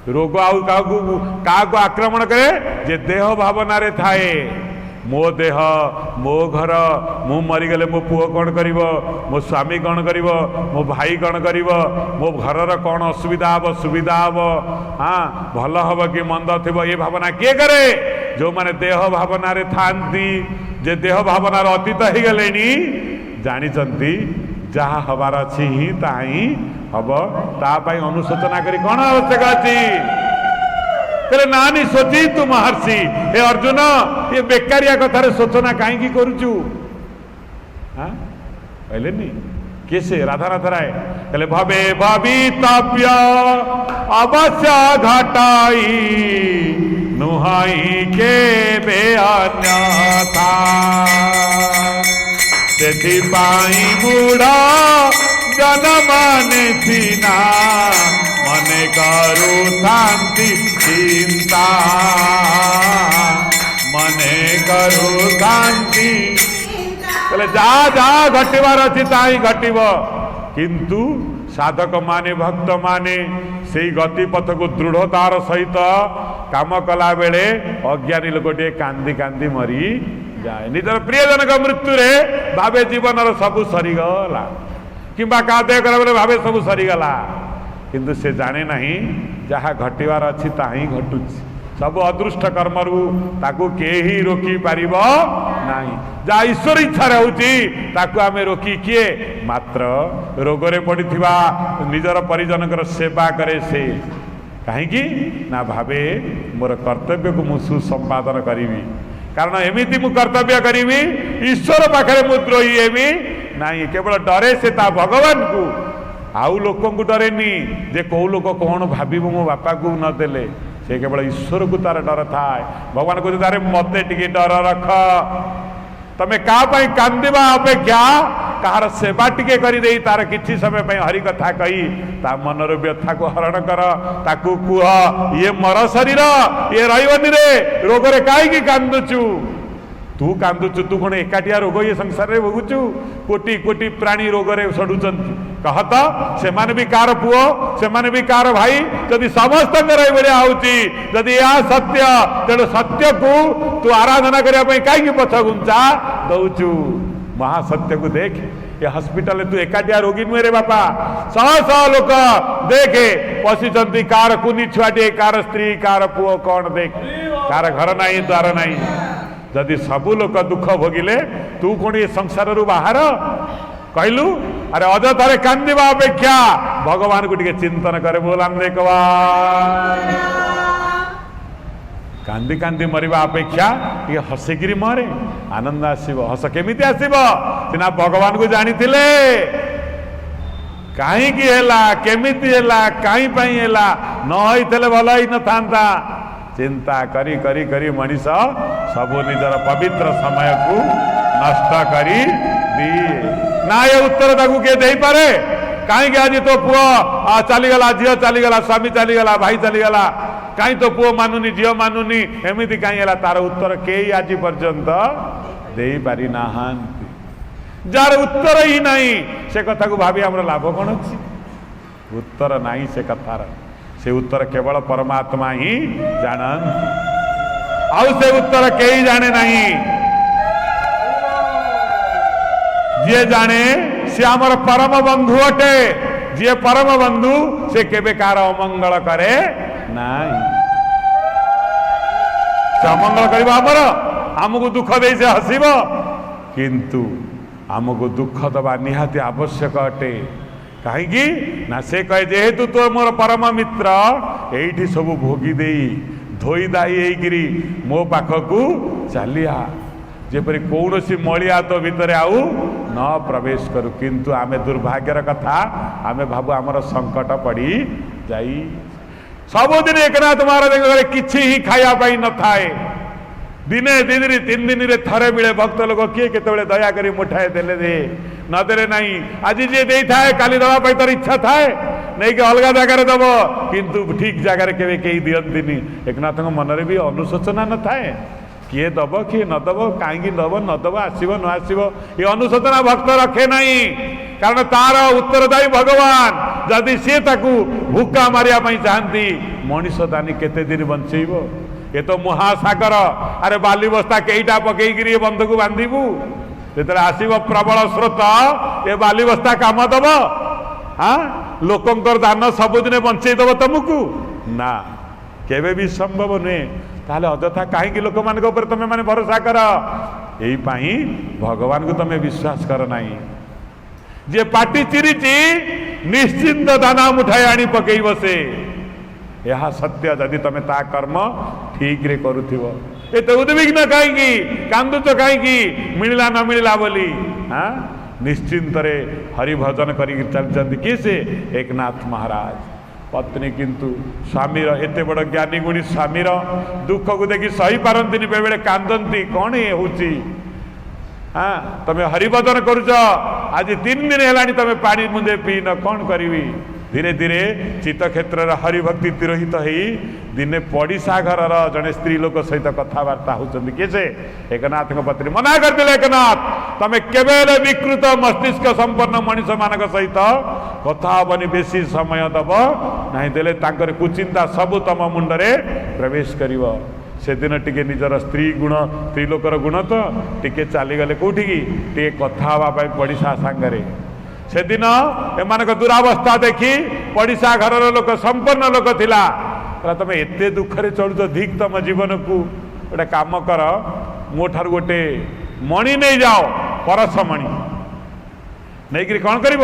रोग आउ क्या आक्रमण करे जे देह भावना रे थाए मो देह मो घर मु मरीगले मो पुओ कौन करिव मो स्वामी कौन करिव मो भाई कौन करिव मो घरर कौन असुविधा हम सुविधा हम हाँ भल हम कि मंद थी ये भावना किए करे जो माने देह भावना रे थांती जे देह भावनार अतीत हो गले जानी जहाँ हबार अच्छी ही ताही हम तापाई अनुशोचना करी कौन आवश्यक अच्छी तेरे नानी सोची तू महर्षि हे अर्जुन ये बेकारिया कथार सोचना कहीं करुचु कहले नी कैसे राधानाथ राय कहले भवे भवितव्य अवश्य घटाई नुहाई के बे अन्यथा सेथिपाई बूढ़ा जनमाने सीना मने करू शांति चिंता मने करू शांति जा जा घटवार अच्छी ताही घटव किंतु साधक माने भक्त माने से गति पथ को दृढ़तार सहित काम कला बेले अज्ञानी लोकटे कांदी कांदी मरी जाए निजर प्रियजन मृत्यु रे भावे जीवन सबू सरीगला कि देह कर भावे सबू सरीगला किंतु से जाने नहीं जहाँ घटवार अच्छी ताही घटुची सब अदृष्ट कर्मरू ताकू केही रोकी पारिब नहीं जहाँ ईश्वर इच्छा होची ताकू आमे रोकी किए मात्र रोगरे पड़िथिबा निजर परिजनकर सेवा करे से कहीं ना भावे मोर कर्तव्य को मु सुसंपादन करी कारण एमिति मु कर्तव्य करी ईश्वर पाखे मु द्रोही हेमी नहीं केवल डरे से ता भगवान को आउ लोक को डरेनी जे कौ लोक कौन भाव मो बापा को न देले से केवल ईश्वर को तार डर थाए भगवान को तारे मते टिके डर रख तमे का पई कांदिबा अपेक्षा कहार सेवा टिके करी देई तार किछि समय पई हरि कथा कही ता मनर व्यथा को हरण कर ताकू कुह ये मर शरीर ये रहिबनी रे रोग रे काई की कांदुचु तू कांदुचु तू कौन एकाटिया रोग ये संसार रे भोगुचु कोटि कोटि प्राणी रोग रे सडुचंती कहत से माने भी कार पुओ से माने भी कार भाई जदि समस्त बढ़िया होची जदि या सत्य तेणु सत्य को तू आराधना करने पे कहीं पछ घुंचा दौचु महासत्य को देख ये हॉस्पिटल तू एकाटिया रोगी नुहे रे बापा शह शह लोक देखे पशिचंती कार कुनी छुआटे कार स्त्री कार पुओ कौन देख कार घर नहीं द्वार नहीं जदि सबू लोक दुख भोगिले तू कौन ये संसार रू बाहर कहलु अरे अजथारे कांदिबा अपेक्षा भगवान को टिके चिंतन करे बोलान देखवा कांदी कांदी मरिबा अपेक्षा टिके हसिकिरी मरे आनंद आसीबो हस केमिति आसीबो सिना भगवान को जानी थिले काहे की हैला केमिति हैला काहे पई हैला न होइतले भलो ही न थांता चिंता करी करी करी मनीष सब निजर पवित्र समय को नष्ट करी दिए ना ये उत्तर ताकू किए दे पारे कहीं आज तो पुओ चलीगला झील चलीगला स्वामी चलीगला भाई चलीगला कहीं तो पुओ मानुनी झील मानुनी एमती कहीं तार उत्तर कई आज पर्यंत दे पारि नाहांती जार उत्तर ही नहीं से कथा को भाभी हमर लाभ कौन अच्छी उत्तर नहीं से कथार से उत्तर केवल परमात्मा ही जानती आउ से उत्तर कई जाने नहीं जी जाने सी आमर परम बंधु अटे जी परम बंधु से केबे कार अमंगल करे नहीं से अमंगल करबा आमर आमको दुख दे से हसीब किंतु आमको दुख दबा निहाती आवश्यक अटे कहीं ना से कहे जेहेतु तो मोर परम मित्र एठी सब भोगी दे धोई दाई मो पाखकू चलिया जेपरी कौन सी मलिया तो भितर आउ न प्रवेश करू किंतु आमे दुर्भाग्यर कथा आमे भाबू आमर संकट पड़ी जाई सबुदिन एकनाथ महाराज घरे किछि ही खाया पाई न थाए दिने दिन तीन दिन रे थरे मिले भक्त लोग किए केतबेले दया करी मुठाए देले दे न देले नहीं आज जे देई थाए काली दवा पाई तर इच्छा थाए नहीं कि अलग जगह दब किंतु ठीक जगह केवे कई दियंतिनी एकनाथ मन रे भी अनुशोचना न थाए किए दब किए न दब कहीं दब न दब आसब न आसब ये अनुशोचना भक्त रखे नहीं कारण तार उत्तरदायी भगवान जदि सी भूका मारिया चाहती मनीष दानी केते दिन बंचेब ये तो महासागर अरे बाली बस्ता कईटा पकईकि बंध को बांधबू जो आसब प्रबल स्रोत ये बाली बस्ता काम दब हाँ लोकंर दान सबुदिन बंचेदब तुमको ना केवे भी संभव नुहे ताहले अଯଥା कहीं लोक मान तुम मैंने भरोसा कर यही भगवान को तुम विश्वास कर नहीं जे पाटी चिरी निश्चिंत दाना मुठाई आनी पकई बसे यह सत्य जदि तुम ता कर्म ठीक रे करुथिबो एते उद्विग्न कहीं कांदुच कहीं मिलला न मिलला बोली हाँ निश्चिंत रे हरि भजन करी चलचंदी किसे एकनाथ महाराज पत्नी किंतु स्वामीर एते बड़ ज्ञानी गुणी स्वामीर दुख को देखी सही पारती बेले कांदती कौन ये होची हाँ तुम हरिभजन करुच आज 3 दिन है तुम पानी मुंदे पीन कौन करी धीरे धीरे चित्त क्षेत्र हरिभक्ति तिरोहित हो दिने पड़िशा घर जड़े स्त्री लोक सहित कथबार्ता होती किए से एकनाथ पत्नी मना करते एकनाथ तुम केवल विकृत मस्तिष्क संपन्न मनीष मान सहित कथा हेनी बेसी समय दब ना देले कुचिंता सब तम मुंडरे प्रवेश कर से दिन टिके निजर स्त्री गुण स्त्री लोकर गुण तो टिके चलीगले कौटी टे कथा हाँपाई पड़िशा सांगरे से दिन एम दुरावस्था देखी पड़िशा घर लोक संपन्न लोक थिला तुम एते दुखरे चलुच धिक तुम जीवन को गोटे काम कर मो ठार गोटे मणि नहीं जाओ परस मणि नहीं कौन कर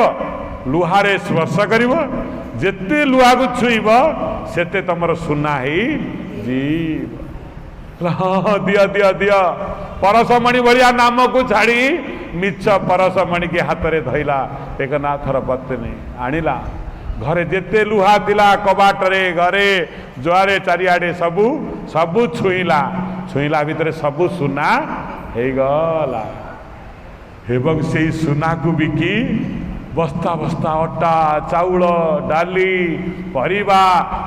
लुहारे स्पर्श कर जेते लुहा को छुईब सेते तुम सुना ही जीव हाँ दिया दिया दिया परसमणि भाया नाम को छाड़ी मिछ परसमणि के हाथ में धइला एकनाथर पत्नी आनिला घरे जेते लुहा थिला कबाट रे घरे जुआरे चारिआडे सबू सबू छुईला छुईला भितर सबू सुना हे गला एवं से सुना को बिकी बस्ता बस्ता अटा चाउल डाली परिबा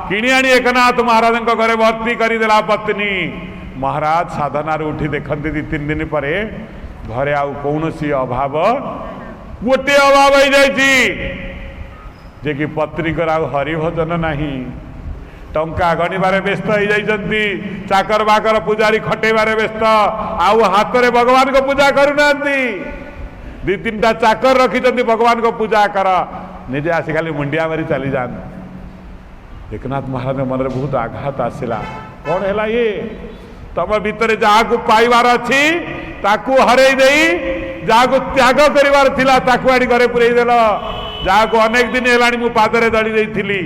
किणी आनी एकनाथ महाराज घरे भर्ती करदेला पत्नी महाराज साधना उठी देखते 2-3 दिन पर घरे आउ कौन सी अभाव गोटे अभाव हो जाए कि पत्नी आउ हरिभजन नहीं टंका गणिबारे व्यस्त हो जाती चाकर बाकर पूजारी खटेबारे व्यस्त आउ हाथ में भगवान को पूजा करूना 2-3टा चाकर रखी भगवान को पूजा कर निजे आसी खाली मुंडिया मारी चली जाते एकनाथ महाराज मन में बहुत आघात आसला कौन है ये तुम भितर जहाँ को पाइबार अच्छी ताकू हरई दे जहाँ को त्याग करिवार थिला ताकू आड़ी घरे पुरईदेल जहाँ को अनेक दिन है मु पादरे दड़ी देइथिली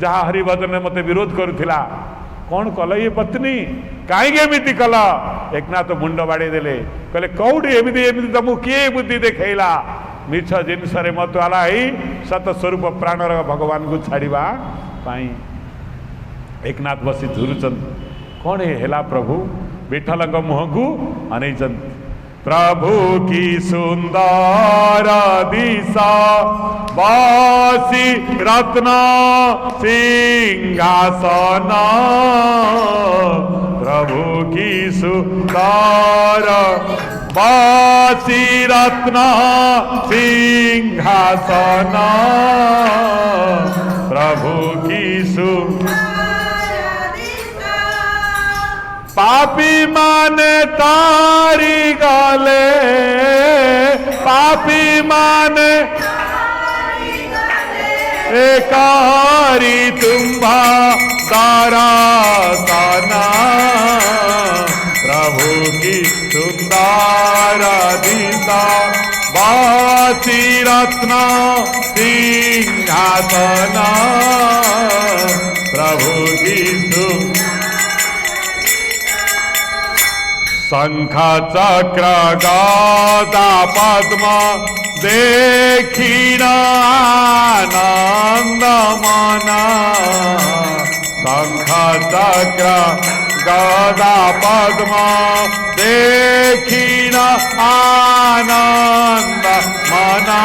जहाँ हरिभजन में मते विरोध करुथिला कौन कल ये पत्नी कहीं एमती कल एकनाथ मुंड बाड़े देले कहले कौटी एमती एमती तुमको किए बुद्धि देखला मिछ जिनस मतवाला सत स्वरूप प्राणर भगवान को छाड़वा एकनाथ बसी झुरुचंद कौन है प्रभु विठल मुह को अनैचंद प्रभु की सुंदर दिशा बासी रत्न सिंहासन प्रभु की सुंदर बासी रत्न सिंहासन प्रभु की सु पापी माने तारी गले पापी माने एकारी तुम्भा तारा ताना प्रभु की सुंदर दिशा बासी रत्न सिंहासना प्रभु की शंख चक्र गदा पद्म देखिण आनंद मना शंख चक्र गदा पद्म देखिण आनंद मना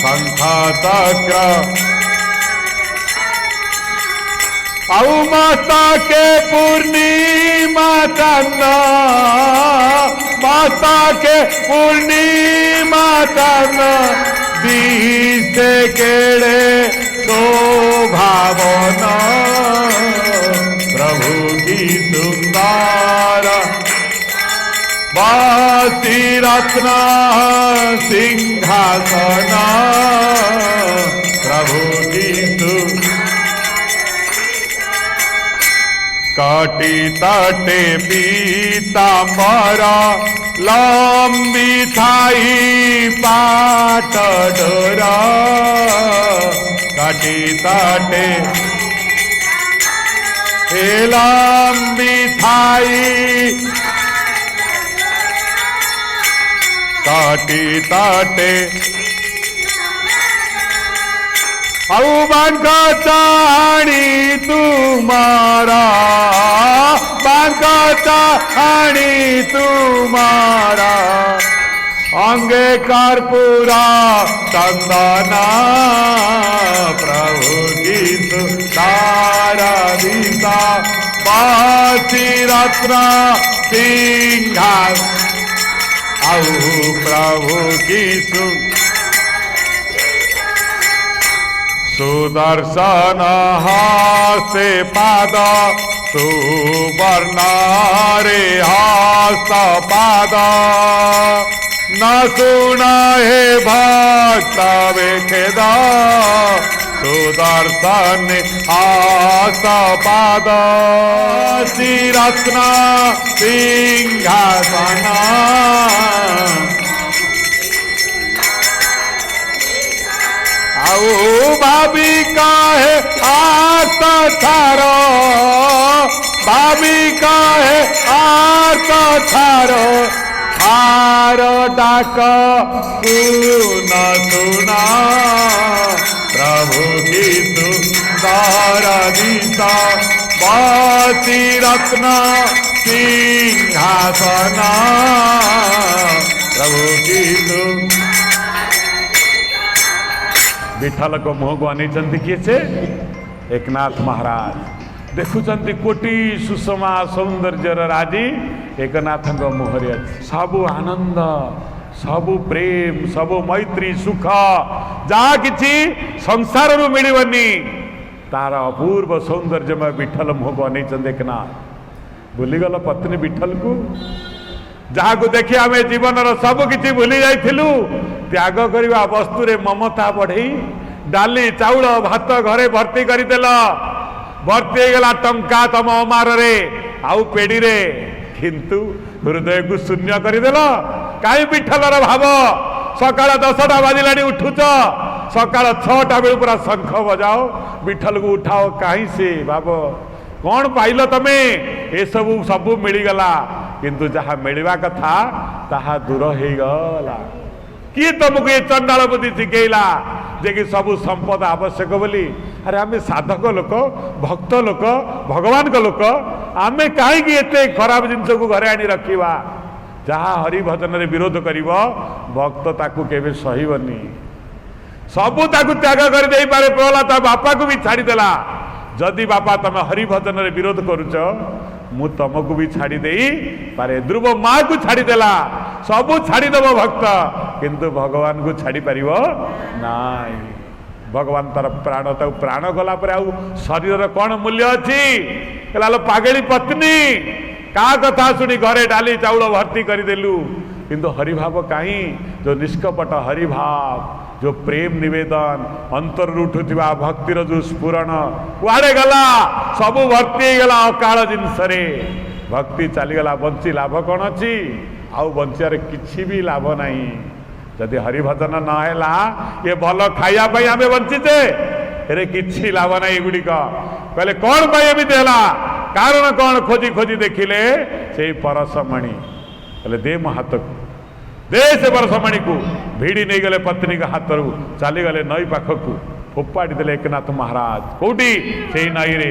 शंख चक्र औ माता के पूर्णिमा चंदा माता के पूर्णिमा चंदा दिसे केड़े शोभावना प्रभु की सुंदर बासी रत्न सिंहासना प्रभु की काटी तटे पीतांबर लंबी थाई पाट डोरा काटी तटे लंबी थाई काटी तटे औ बांका चाणी तुम्हारा बांका चाणी तुम्हारा अंगे कर्पूरा चंदना प्रभु की तारा दिशा बासी रत्न सिंहास औ प्रभु की सुदर्शन हस्ते पाद सुवर्ण रे हस्त पाद न सुन हे भक्त वेखेद सुदर्शन हस्त पाद श्रीरत्न सिंहासन भाविका है आर्त थारो भाविका है आर्त थारो आरो डाक सुना सुना प्रभु की सुंदर दिशा बासी रत्न सिंहासना प्रभु की विठल को मुह को अनेक किए से एकनाथ महाराज देखुंत कोटि सुषमा सौंदर्यर राजी एकनाथ मुहरे सबु आनंद सबु प्रेम सबु मैत्री सुख जहाँ कि संसार मिलनी तार अपूर्व सौंदर्यमय विठल मुह को अनेक एकनाथ भूलीगल पत्नी विठल को जहाँ को देखी आम जीवन सब किसी भूली जाइलु त्याग करवा वस्तु रे ममता बढ़ई डाली चाउल भात घरे भर्ती करदेल भर्ती गला टंका तम अमार रे आउ पेड़ी रे किंतु हृदय को शून्य करदेल कहीं विठलर भाव सकाळ 10टा बाजिला उठुच सकाळ 6टा बेलू पूरा शंख बजाओ विठल को उठाओ कहीं से भाव कौन पाइल तमे ए सबू मिलगला किंतु जहाँ मिलवा कथा ताहा दूर हो गला किए तुमको ये चंडाल बुद्धि शिखेला जे कि सबू संपद आवश्यक बोली अरे आम साधक लोक भक्त लोक भगवान को लोक आम कहीं एते खराब जिनस को घरे आनी रखा जहाँ हरि भजन रे विरोध करिव भक्त ताकू केबे सहीबनी सबू ताकू त्याग कर दे पारे प्रहलाद बापा को भी छाड़ीदेला जदि बापा तुम हरि भजन रे विरोध करुच मु तुमको भी छाड़ी दे पारे ध्रुव माँ को छाड़ीदेला सबू छाड़ीदेव भक्त किंतु भगवान को छाड़ी पारिबो नाई भगवान तार प्राण प्राण गला पर आउ शरीर कौन मूल्य अच्छी कहला पागली पत्नी का कथा शुणी घरे डाली चाउल भर्ती करदेलु किंतु हरिभाव कहीं जो निष्कपट हरिभाव जो प्रेम निवेदन अंतर उठुवा भक्तिर जो स्फुरण कुआड़े गला सबू भर्ती गला अकाल जिनस भक्ति चलीगला बंची लाभ कौन अच्छी आउ बंचार किसी भी लाभ नहीं जदि हरिभजन नहला ये भल खाइबा आम बंचीचे एरे किसी लाभ ना एगुड़िक कहले कौन एमती है कारण कौन खोजी खोजी देखिले से परसमणि कहले दे मो हाथ को दे से परसमणि को भिड़ी नहीं गले पत्नी का हाथ रू चली गले नई पाखक फोपाड़ी देले एकनाथ महाराज कौटी से नई रे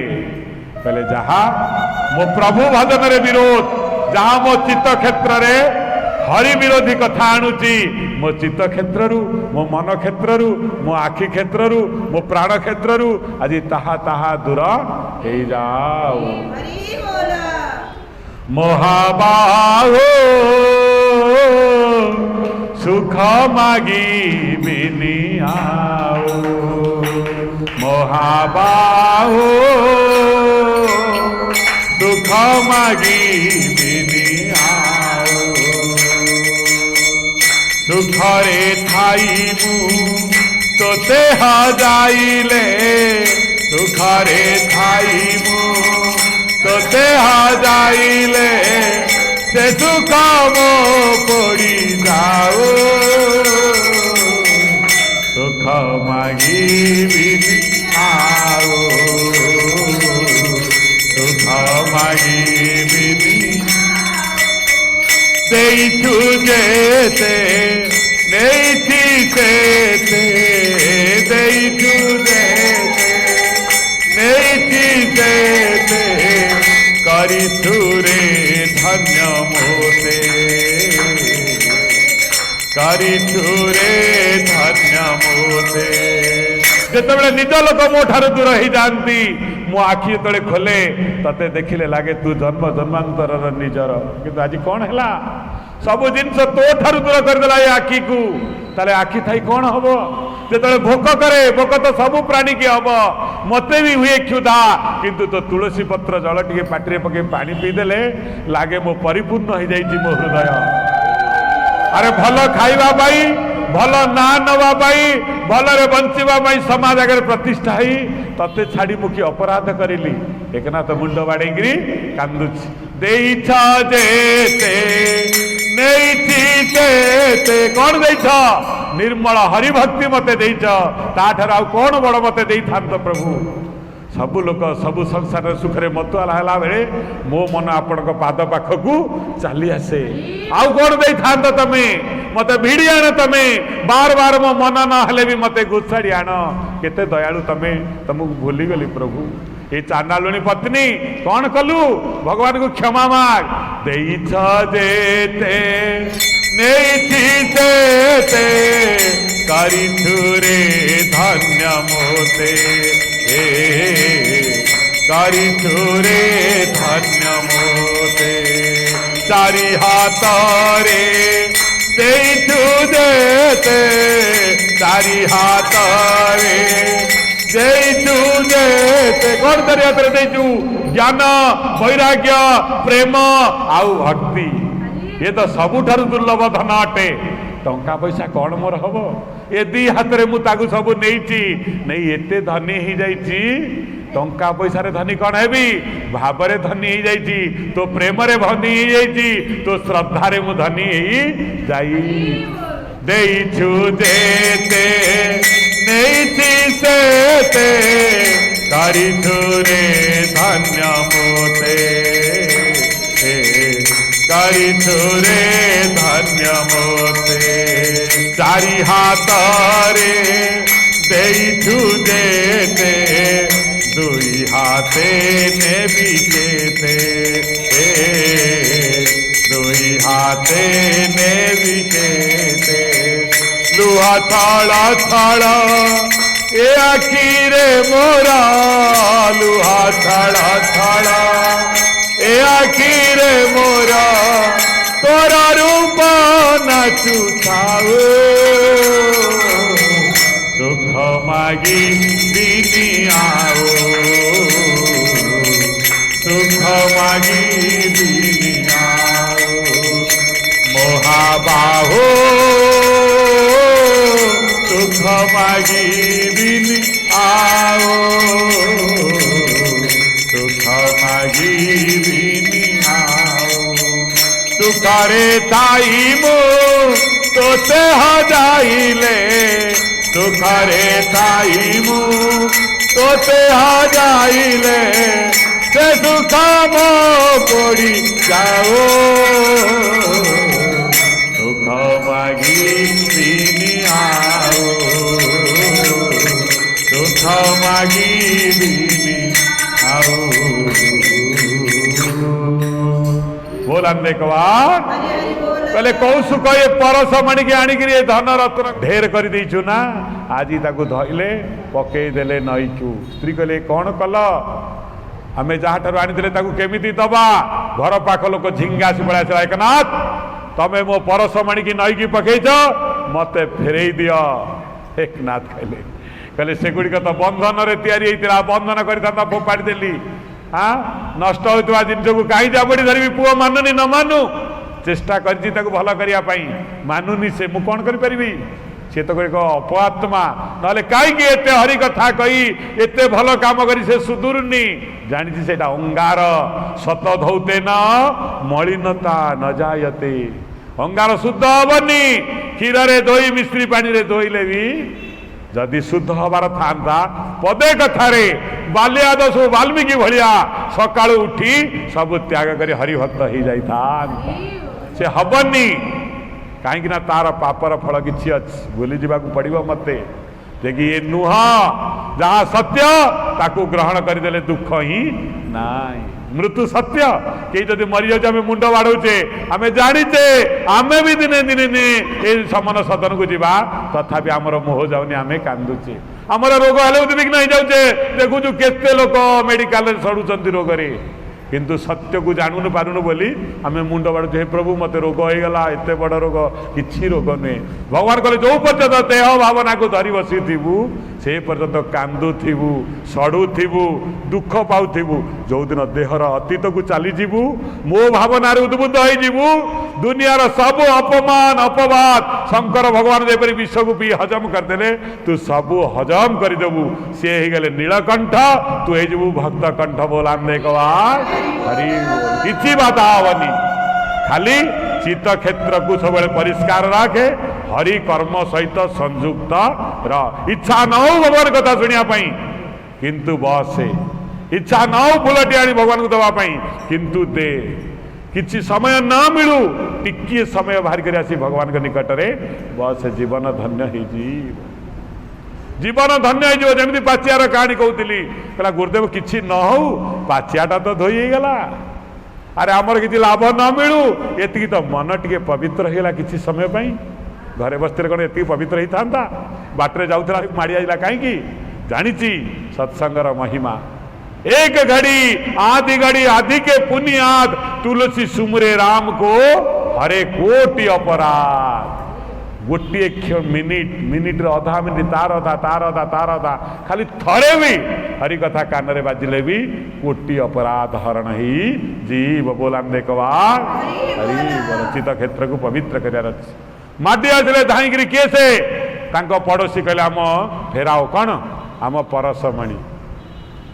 कहले जहा मो प्रभु भजन रे विरोध जहा मो चित्त क्षेत्र रे हरि विरोधी कथा आणुची मो चित्त क्षेत्र रू मो मन क्षेत्र रू मो आखि क्षेत्र रू मो प्राण क्षेत्र रू आज ताहा ताहा दूर हे जाओ मोहाबाहो सुख मागी बिनी आओ मोहाबाहो सुख मागी बिनी आओ सुखरे थाई मु तोते हजाइले सुखरे थाई मु तोते हजाइले से सुख मो पड़ी जाओ सुख मागी बिनी आओ सुख मागी बिनी देइछु जेते नेइछि तेते देइछु जेते नेइछि तेते करिछु रे धन्य मोते करिछु रे धन्य मोते जेतेबेले निज लोक मो ठारू दूर हो जाती मो आखि तले खोले तते देखिले लागे तू जन्म जन्मांतर निजर किंतु आज कौन है सब जिनस तो ठारू दूर करदेला ये आखि को ताले आखि थाई कौन हम जो भोक करे भोक तो सबू प्राणी की हम मत भी हुए क्षुधा किंतु तो तुलसी पत्र जल टे पाटे पके पानी पीदेले लागे मो परिपूर्ण हो जाइए मो हृदय अरे भल खाइबा पाई भल ना नवा पाई भलरे बंचीबा समाज आगे प्रतिष्ठा ही तते छाड़ी मुखी अपराध करिली एकनाथ मुंड बाड़ेगिरी कांदुची देइछ जेते नेइछि तेते कौन देइछ निर्मल हरिभक्ति मते देइछ ताठर आ कौन बड़ मते देई थांत प्रभु सबु लोक सबु संसार सुखरे मतुआला है बेले मो मन आपण पाद पाखक चली आसे आउ कौन दे था तमें मत भिड़ी आण तमें बार बार मो मन ना भी मत गुछाड़ी आण केते दयालु तमें तुमको भूली गली प्रभु ये चांडालुणी पत्नी कौन कलु भगवान को क्षमा माग देइछ जेते नेइछि तेते करिछु रे धन्य मोते करिछु रे धन्य मोते चारि हाथ रे देइछु जेते चारि हाथ रे देइछु जेते कौन चारि हाथ रे देइछु ज्ञान वैराग्य प्रेम आउ भक्ति ये तो सबुठारु दुर्लभ धन अटे टंका पैसा कौन मोर हम ए दी हाथ में मुझे सब नहीं एते धनी हो जाइए टंका पैसा रे धनी कौन है भाव रे धनी हो जाइए तो प्रेम रे धनी हो जाइए तो श्रद्धा रे मु धनी जाई देइछु जेते नेइछि तेते करिछु रे धन्य मोते करिछु रे धन्य मोते चारि हाथ रे देइछु जेते दुई हाथे नेबी केते दुई हाथे नेबी केते लुहा थाला थाला ए आखी रे मोरा लुहा थाला थाला ए आखी रे मोरा तोरा रूप नाचु थाओ सुख मा मागी बिनी आओ, सुख मागी बिनी आओ। महाबाहो सुख मागी बिनी आओ, सुख मागी बिनी आओ। सुखरे ताई मो तोते हजाइले, सुखरे ताई मु तोते हजाइले, से सुख मो पड़ी जाओ, सुख मागी बिनी आओ, सुख मागी बिनी आओ। बोलान देखवान कहले कौ सुख ये परस मणिकी आणिक धन रत्न ढेर कर देचु ना, आज ताकू धइले पकई देले नईचु। स्त्री कहले कौन कल, आमे जहाँ ठार आनी केमिति दबा। घर पाख लोक झिंगा से पड़ा आसला, एकनाथ तमे मो परस मणिकी नईकी पकईच, मते फेरई दियो। एकनाथ कहले कहले सेगुड़िक तो बंधन रे तैयारी होइतिला, बंधन करता फोपाड़ी देली। हाँ नष्ट होता जिनस को कहीं जाबड़ी धरबी, पुओ मानुनी न मानु, चेष्टा कर भल करने मानुनी से मु कौन करी, सी तो एक अपआत्मा, ना कहीं एत हरि कथा कही एत भल काम करी से सुधुरुनी, जानी से अंगार। सत धौते न मलिनता न जायते, अंगार शुद्ध हबनी। क्षीर रे धोई मिस्त्री पानी रे धोइले भी जदि शुद्ध हबार था पदे कथारे बाल्या दस वाल्मीकि भलिया सकाळु उठी सब त्याग कर हरिभक्त हो जाता से हबनी, कहीं तार पापर फल किसी अच्छी भूली जावाक पड़ो मत जे कि ये नुह जहाँ सत्य ताकू ग्रहण करदे दुख ही ना। मृत्यु सत्य, कई जब मरी जाऊे आम मुंड बाढ़े आम जाचे आम भी दिने दिने दिने समन सदन को जीवा, तथापि आमर मोह जाऊनी आम कांदुचे। आमर रोग हेले उद्विग्न हो जाऊे, देखुचु केते लोक मेडिकल सड़ुंट रोग रे, किंतु सत्य को जानून पारुनु बोली आम मुंड बाड़ू। हे प्रभु मत रोग हो गला, एत बड़ रोग किसी रोग नुहे। भगवान कहले जो पर्यंत देह भावना को धरी बसी से पर्यंत कांदुबू, सड़ुबू, दुख पाऊबू। जो दिन देहर अतीत को चलीजु, मो भावना उद्बुद्ध हो दुनियार सब अपमान अपवाद शंकर भगवान जेपरी विष को पी हजम करदे, तू सबू हजम करदेबू। सी हो गले नीलकंठ, तू हो भक्त कंठ। बोलान देखवार हरि किसी बाधा हवनी, खाली चित्त क्षेत्र को सब परिष्कार रखे, हरि कर्म सहित संयुक्त इच्छा न हो भगवान कथा शुणापी, किंतु बस इच्छा न हो फूलटी आनी भगवान को दवाई, किंतु दे किसी समय न मिलू टिके समय बाहर कर आसी भगवान के निकट में बस जीवन धन्य हो, जीवन धन्य हो। जमी पाचियार कहानी कहती कहला गुरुदेव किसी न हो पाचियाटा तो धोई गला, अरे आमर किसी लाभ न मिलू एति तो मन टे पवित्र होगा किसी समय पाई। घरे बसते कौन ये पवित्र होता, बाटर जाऊला माड़ी आइला कहीं जानी सत्संगर महिमा। एक घड़ी आदि के पुण्याद, तुलसी सुमरे राम को हरे कोटि अपराध। गोटे मिनिट अधा मिनिट तार अधा खाली थरे भी हरि कथा कान रे बाजिले भी कोटि अपराध हरण ही जीव। बोलान देखवार हरि चित्त क्षेत्र को पवित्र कर माडी आसले धाई किए से पड़ोशी कहले आम फेराओ कौन आम परसमणि।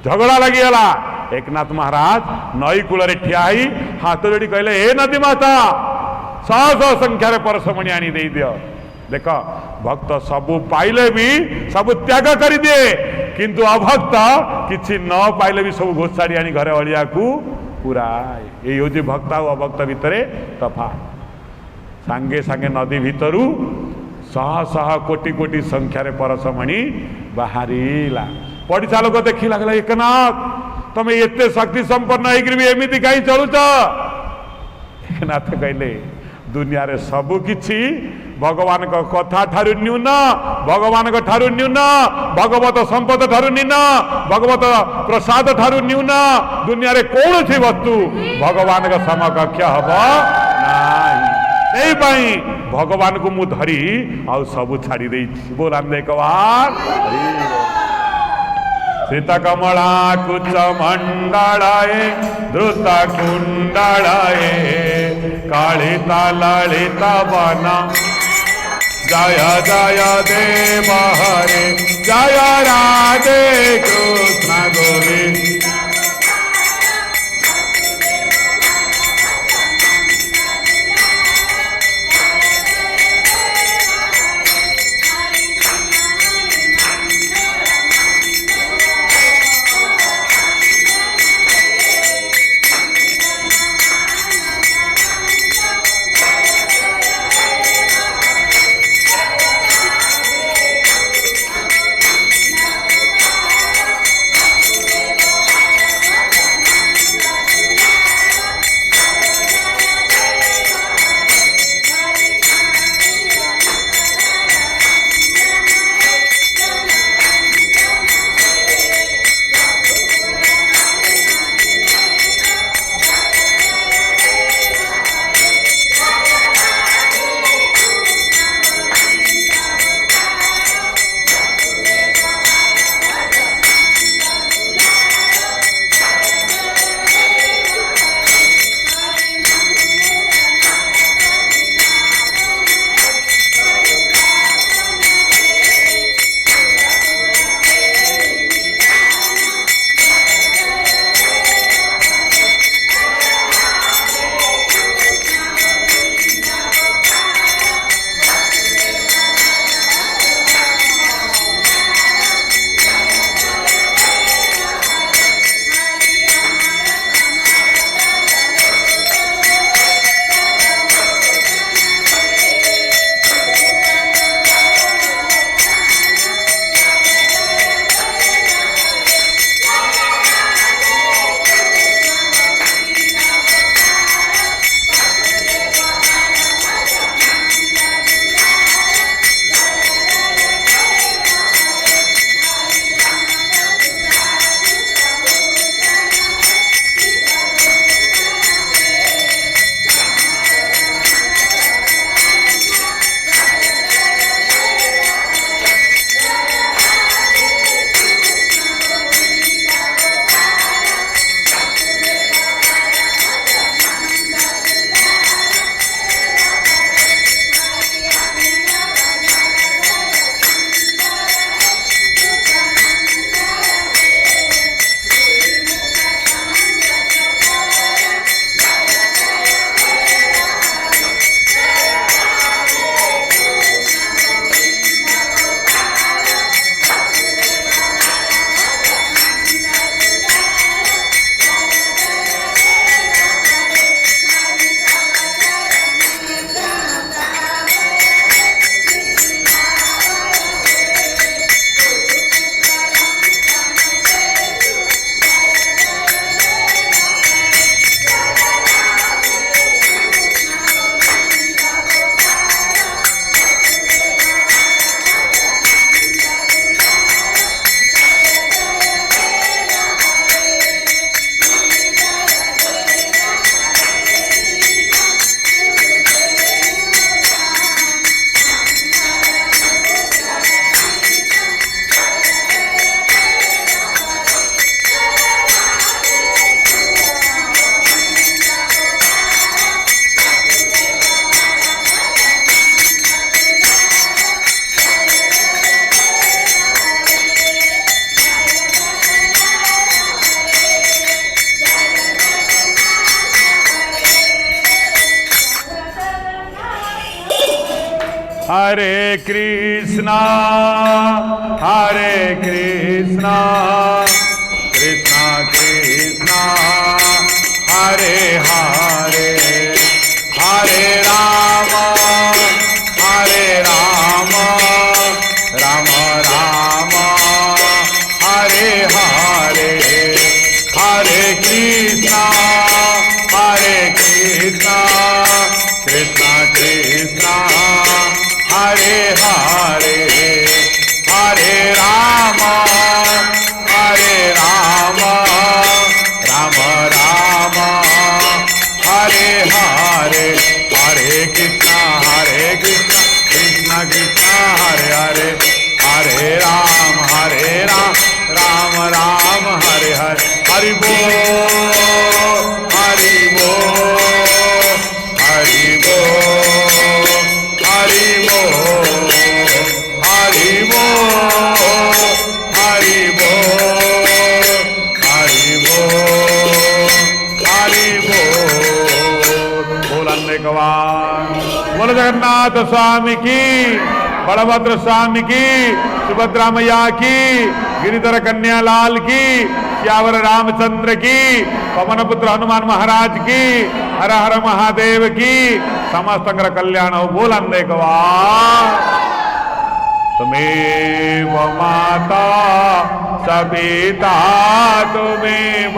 झगड़ा लगिगला, एकनाथ महाराज नई कूल ठिया हाथ जोड़ी कहले हे नदी माता शह शह संख्यार परसमणि आनी दे दियो। देख भक्त सबू पाइले भी सब त्याग कर दिए, किंतु अभक्त किसी न पाइले भी सब घोषाड़ी आनी घरे अलिया को पूरा। ये हूँ भक्त और अभक्त भितर तफा। सांगे सांगे नदी भितरू शह शह कोटि कोटि संख्यार परसमणि बाहरीला। पड़िशा लोक देखी लगला एकनाथ तमें एते शक्ति संपन्न होकर भी एमती कहीं चलुच। एकनाथ कहले दुनिया रे सबु किछि भगवान को कथा ठारु न्यून, भगवान को ठारु न्यून, भगवत संपद ठारु न्यून, भगवत प्रसाद ठारु न्यून दुनिया रे कौन सी वस्तु भगवान का समकक्ष हब नाही। भगवान को मु धरी आउ सब छाड़ी दे बोल हम एक बार सीता कमला कुच मंडलाए द्रुत कुंडलाए कालिता ललिता बना जय जय देव हरे जय Radhe Krishna Govind Hare Krishna, Hare Krishna, Krishna Krishna, Hare Hare, Hare Rama, Hare Rama, Rama Rama, Hare Hare, Hare Krishna, Hare Krishna, Krishna Krishna, Hare Hare, Hare Rama, Hare Rama, Rama Rama, Hare Hare, Hare बोलो जगन्नाथ स्वामी की, बलभद्र स्वामी की, सुभद्रा मैया की, गिरिधर कन्या लाल की, श्यावर रामचंद्र की, पवन पुत्र हनुमान महाराज की, हर हर महादेव की, समस्त कल्याण हो। बोलन एक बार। तुमेव माता सपिता तुमेव,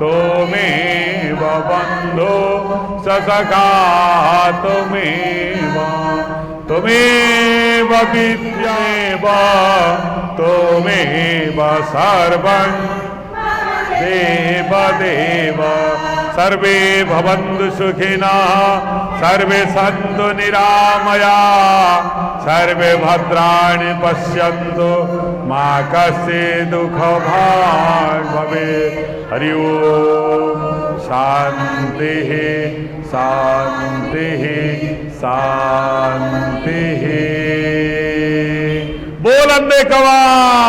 तुमेव बंधु ससखा तुमेव, तुमेव विद्येव, तुमेव सर्वं देव देव। सर्वे भवन्तु सुखिनः, सर्वे सन्तु निरामया, सर्वे भद्राणि पश्यन्तु, मा कश्चित् दुःखभाग् भवेत्। हरि ओम। शांति शांति शांति। बोलन दे कवा।